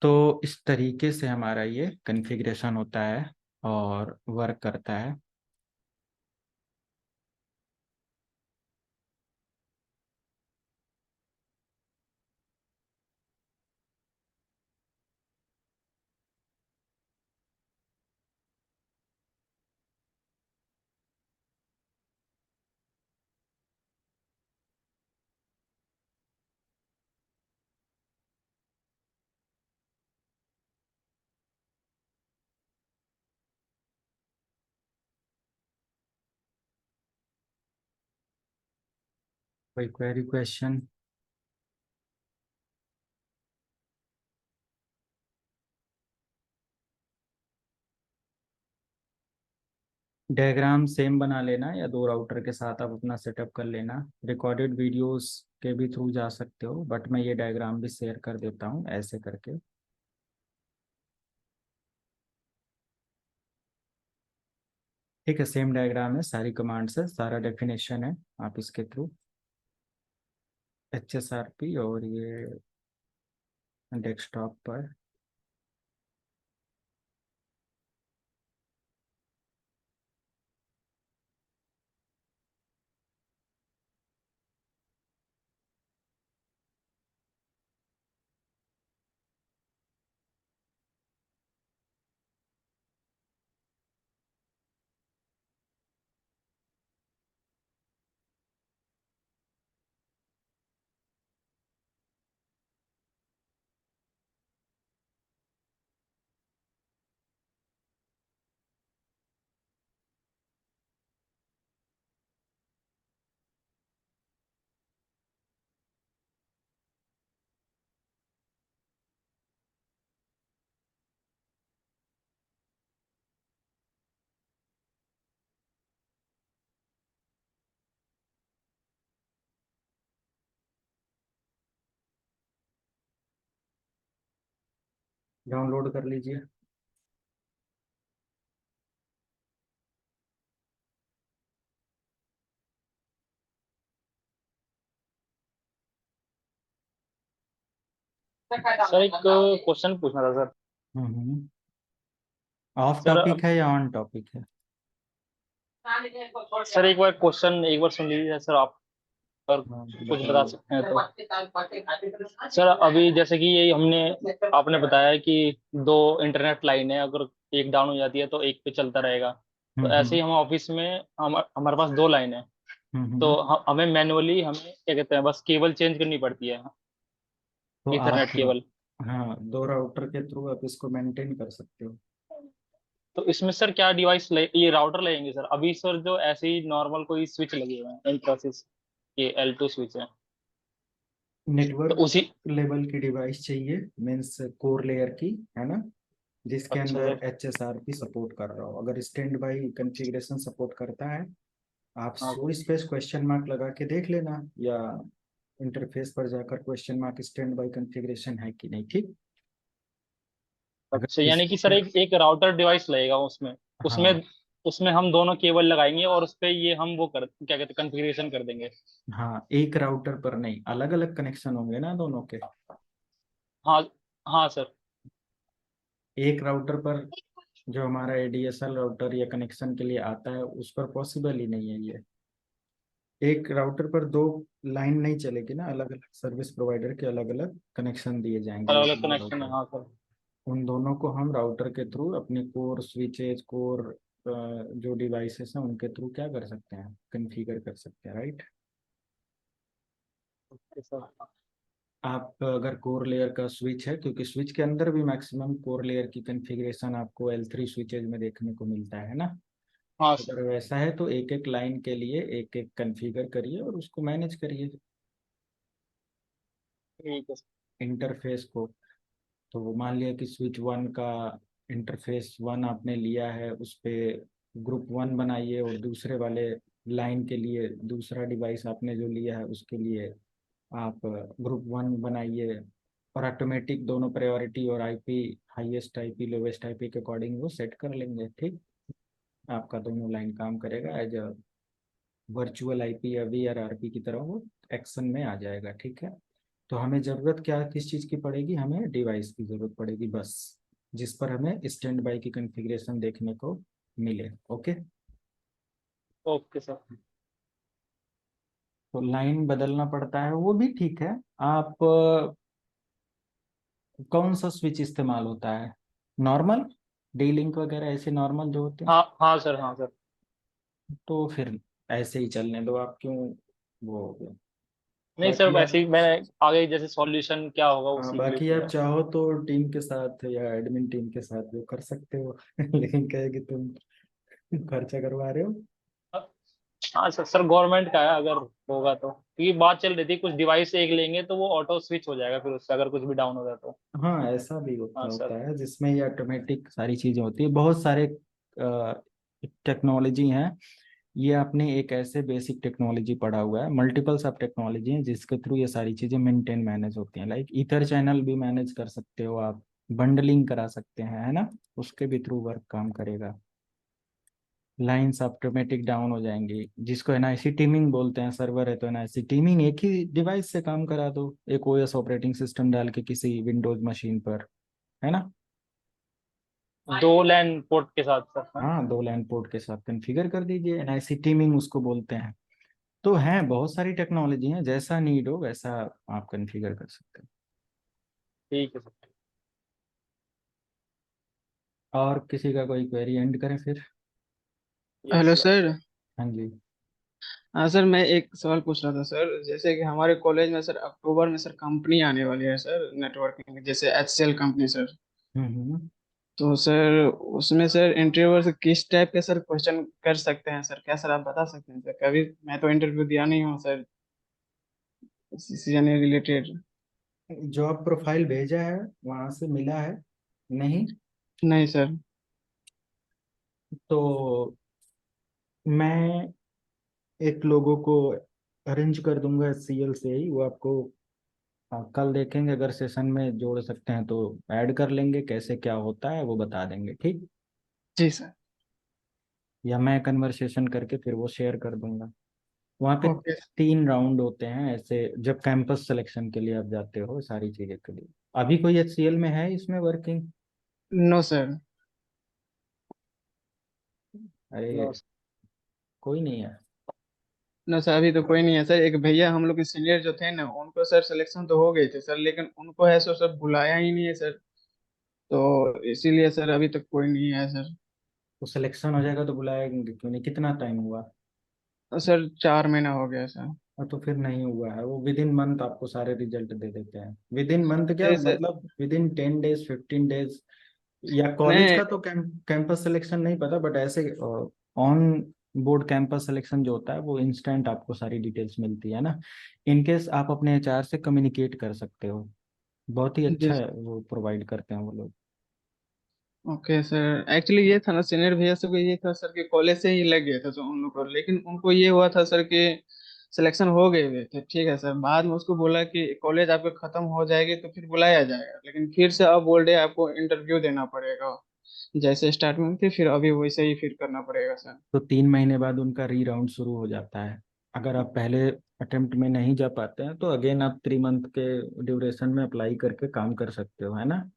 तो इस तरीके से हमारा ये कॉन्फ़िगरेशन होता है और वर्क करता है। कोई क्वेरी क्वेश्चन? डायग्राम सेम बना लेना या दो राउटर के साथ आप अपना सेटअप कर लेना। रिकॉर्डेड वीडियोस के भी थ्रू जा सकते हो, बट मैं ये डायग्राम भी शेयर कर देता हूँ ऐसे करके। ठीक है, सेम डायग्राम है, सारी कमांड्स है, सारा डेफिनेशन है, आप इसके थ्रू HSRP और ये डेस्कटॉप पर डाउनलोड कर लीजिए। सर एक क्वेश्चन पूछना था sir. Hmm. Of sir topic है या ऑन टॉपिक है? सर एक बार क्वेश्चन एक बार सुन लीजिए सर आप, और हाँ, कुछ बता बताइए। सकते हैं तो। सर अभी जैसे कि ये हमने आपने बताया कि दो इंटरनेट लाइन है, अगर एक डाउन हो जाती है तो एक पे चलता रहेगा। तो ऐसे ही हम्म। हम ऑफिस में हमारे पास दो लाइन है। तो हम्म। हमें मैनुअली हमें क्या कहते हैं बस केबल चेंज करनी पड़ती है, तो इथरनेट आप, केबल। हाँ, दो राउटर के थ्रू आप इसको मेंटेन कर सकते हो। तो इसमें सर क्या डिवाइस ये राउटर लगेंगे सर? अभी सर जो ऐसे ही नॉर्मल कोई स्विच लगे हुए हैं इंफोसिस के L2 स्विच है, तो नेटवर्क उसी। लेवल की डिवाइस चाहिए, मीन्स कोर लेयर की, है ना, जिसके अच्छा अंदर सर। HSRP सपोर्ट कर रहा हो। अगर स्टैंड बाई कॉन्फ़िगरेशन सपोर्ट करता है, आप हाँ सर। स्विच पे क्वेश्चन मार्क लगा के देख लेना, या इंटरफेस पर जाकर question mark stand by configuration है कि नहीं, ठीक। अच्छा अगर यानी कि इसको, सर एक एक राउटर डिवाइस लगेगा उसमें। उसमें हाँ उसमें हम दोनों केबल लगाएंगे और उस पे ये हम वो कर क्या कहते हैं कॉन्फ़िगरेशन कर देंगे। हाँ, एक राउटर पर नहीं, अलग अलग कनेक्शन होंगे ना दोनों के। हाँ हाँ सर। एक राउटर पर जो हमारा ADSL राउटर या कनेक्शन के लिए आता है, उस पर पॉसिबल ही नहीं है ये। एक राउटर पर दो लाइन नहीं चलेगी ना, अलग अलग सर्विस प्रोवाइडर के अलग अलग कनेक्शन दिए जाएंगे अलग एक अलग ही कनेक्शन है, राउटर। हाँ सर। उन दोनों को हम राउटर के थ्रू अपने कोर स्विचेज, कोर जो डिवाइसेस हैं उनके थ्रू क्या कर सकते हैं, कॉन्फ़िगर कर सकते हैं, राइट। Okay sir. आप अगर कोर लेयर का स्विच है, क्योंकि स्विच के अंदर भी मैक्सिमम कोर लेयर की कॉन्फ़िगरेशन आपको L3 स्विचेज में देखने को मिलता है ना। हाँ सर। अगर वैसा है तो एक एक लाइन के लिए एक एक कॉन्फ़िगर करिए और उसको मैनेज करिए ठीक है सर। इंटरफेस को। तो वो मान लिया कि स्विच वन का इंटरफेस वन आपने लिया है, उस पे ग्रुप वन बनाइए, और दूसरे वाले लाइन के लिए दूसरा डिवाइस आपने जो लिया है उसके लिए आप ग्रुप वन बनाइए। और ऑटोमेटिक दोनों प्रायोरिटी और IP, highest IP lowest IP के अकॉर्डिंग वो सेट कर लेंगे, ठीक। आपका दोनों लाइन काम करेगा एज अ वर्चुअल आईपी या VRRP की तरह, वो एक्शन में आ जाएगा, ठीक है। तो हमें ज़रूरत क्या, किस चीज़ की पड़ेगी, हमें डिवाइस की ज़रूरत पड़ेगी बस, जिस पर हमें स्टैंड बाई की कॉन्फ़िगरेशन देखने को मिले, ओके। Okay sir. तो लाइन बदलना पड़ता है वो भी ठीक है। आप कौन सा स्विच इस्तेमाल होता है, नॉर्मल डी लिंक वगैरह ऐसे नॉर्मल जो होते हैं? हाँ हाँ सर। हाँ सर। तो फिर ऐसे ही चलने दो, आप क्यों वो। नहीं सर, बाकी वैसे आप, ही मैं आगे जैसे सॉल्यूशन क्या होगा हाँ, उसी के लिए बाकी आप पूछा। चाहो तो टीम के साथ या एडमिन टीम के साथ वो कर सकते हो लेकिन कहे कि तुम खर्चा करवा रहे हो। हाँ सर, सर गवर्नमेंट का है, अगर होगा तो, क्योंकि बात चल रही थी कुछ डिवाइस एक लेंगे तो वो ऑटो स्विच हो जाएगा फिर उससे, अगर कुछ भी डाउन होगा तो। हाँ, ऐसा भी होता हाँ होता सर। है जिसमें ये ऑटोमेटिक सारी चीजें होती है, बहुत सारे टेक्नोलॉजी हैं। ये आपने एक ऐसे बेसिक टेक्नोलॉजी पढ़ा हुआ है, मल्टीपल सब टेक्नोलॉजी हैं जिसके थ्रू ये सारी चीजें मेंटेन मैनेज होती हैं। लाइक ईथर चैनल भी मैनेज कर सकते हो आप, बंडलिंग करा सकते हैं, है ना, उसके भी थ्रू वर्क काम करेगा। लाइंस ऑटोमेटिक डाउन हो जाएंगी, जिसको NIC टीमिंग बोलते हैं। सर्वर है तो NIC टीमिंग एक ही डिवाइस से काम करा दो, एक OS ऑपरेटिंग सिस्टम डाल के किसी विंडोज मशीन पर, है ना। दो लैन पोर्ट के साथ सर, हाँ? हाँ, दो लैन पोर्ट के साथ कॉन्फ़िगर कर दीजिए, NIC टीमिंग उसको बोलते हैं। तो हैं बहुत सारी टेक्नोलॉजी हैं, जैसा नीड हो वैसा आप कॉन्फ़िगर कर सकते ठीक है सर। हो। और किसी का कोई क्वेरी एंड करें फिर? Yes hello sir. सर। हाँ जी। हाँ सर, मैं एक सवाल पूछ रहा था सर। जैसे कि हमारे कॉलेज में सर अक्टूबर में सर कंपनी आने वाली है सर, नेटवर्किंग, जैसे HCL कंपनी सर। हम्म। तो सर उसमें सर इंटरव्यूअर से किस टाइप के सर क्वेश्चन कर सकते हैं सर? क्या सर आप बता सकते हैं सर? कभी मैं तो इंटरव्यू दिया नहीं हूँ सर, इसी रिलेटेड। जॉब प्रोफाइल भेजा है, वहां से मिला है नहीं? नहीं सर। तो मैं एक लोगों को अरेंज कर दूंगा HCL से ही, वो आपको हाँ, कल देखेंगे, अगर सेशन में जोड़ सकते हैं तो ऐड कर लेंगे, कैसे क्या होता है वो बता देंगे, ठीक। जी सर। या मैं कन्वर्सेशन करके फिर वो शेयर कर दूंगा। वहाँ पे ओके। 3 राउंड होते हैं ऐसे, जब कैंपस सिलेक्शन के लिए आप जाते हो सारी चीज़ें के लिए। अभी कोई HCL में है इसमें वर्किंग? No sir. अरे नो कोई नहीं है। नो सर, अभी तो कोई नहीं है सर। एक भैया हम लोग के सीनियर जो थे ना, उनको सर सिलेक्शन तो हो गए थे सर, लेकिन उनको है सो सर बुलाया ही नहीं है सर। तो इसीलिए सर अभी तक कोई नहीं है सर। तो सिलेक्शन हो जाएगा तो बुलाएंगे क्यों नहीं? कितना टाइम हुआ? और सर 4 महीना हो गया सर। और तो फिर नहीं हुआ है, वो विद इन मंथ आपको सारे रिजल्ट दे देते हैं। विद इन मंथ क्या जी सर। मतलब, विद इन 10 डेज 15 डेज। या कॉलेज नहीं। का तो कैंपस सिलेक्शन नहीं पता, बट ऐसे ऑन बोर्ड कैंपस सिलेक्शन जो होता है वो इंस्टेंट आपको सारी डिटेल्स मिलती है ना। इनकेस आप अपने HR से कम्युनिकेट कर सकते हो, बहुत ही जी अच्छा है, सर। वो प्रोवाइड करते हैं वो लोग। ओके सर, एक्चुअली ये था ना, सीनियर भैया से को ये था सर कि कॉलेज से ही लग गया था तो उन लोग को, लेकिन उनको ये हुआ था सर कि सिलेक्शन हो गए हुए थे, ठीक है सर। बाद में उसको बोला कि कॉलेज आपके खत्म हो जाएगी तो फिर बुलाया जाएगा, लेकिन फिर से अब बोल रहे आपको इंटरव्यू देना पड़ेगा। जैसे स्टार्ट में थी, फिर अभी वैसे ही फिर करना पड़ेगा सर। तो 3 महीने बाद उनका री राउंड शुरू हो जाता है। अगर आप पहले अटेम्प्ट में नहीं जा पाते हैं तो अगेन आप 3 मंथ के ड्यूरेशन में अप्लाई करके काम कर सकते हो, है ना।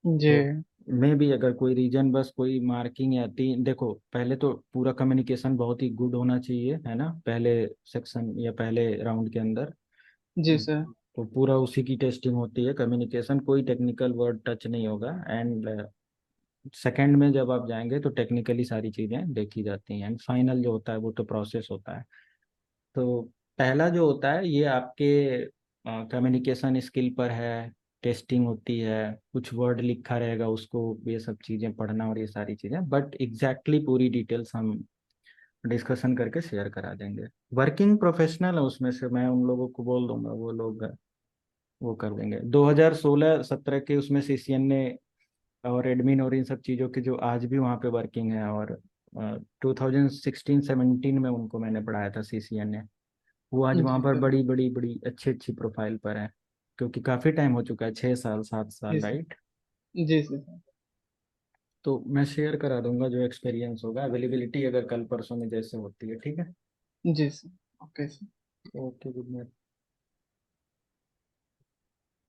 जी। तो मे भी अगर कोई रीजन, बस कोई मार्किंग या 3, देखो पहले तो पूरा कम्युनिकेशन बहुत ही गुड होना चाहिए, है ना, पहले सेक्शन या पहले राउंड के अंदर। जी सर। तो पूरा उसी की टेस्टिंग होती है, कम्युनिकेशन, कोई टेक्निकल वर्ड टच नहीं होगा। एंड सेकंड में जब आप जाएंगे तो टेक्निकली सारी चीज़ें देखी जाती हैं। एंड फाइनल जो होता है वो तो प्रोसेस होता है। तो पहला जो होता है ये आपके कम्युनिकेशन स्किल पर है, टेस्टिंग होती है, कुछ वर्ड लिखा रहेगा उसको, ये सब चीज़ें पढ़ना और ये सारी चीज़ें, बट एग्जैक्टली पूरी डिटेल्स हम डिस्कशन करके शेयर करा देंगे। वर्किंग प्रोफेशनल है उसमें से, मैं उन लोगों को बोल दूंगा, वो लोग वो कर देंगे। 2016-17 के उसमें CCN ने और एडमिन और इन सब चीज़ों की जो आज भी वहाँ पे वर्किंग है, और 2016-17 में उनको मैंने पढ़ाया था CCN ने। वो आज वहाँ जी पर सर। बड़ी बड़ी बड़ी अच्छी अच्छी प्रोफाइल पर है, क्योंकि काफ़ी टाइम हो चुका है, 6 साल 7 साल, जी सर। राइट। जी सर। तो मैं शेयर करा दूंगा जो एक्सपीरियंस होगा, अवेलेबिलिटी अगर कल परसों में जैसे होती है, ठीक है। जी sir. Okay sir. Okay, good night.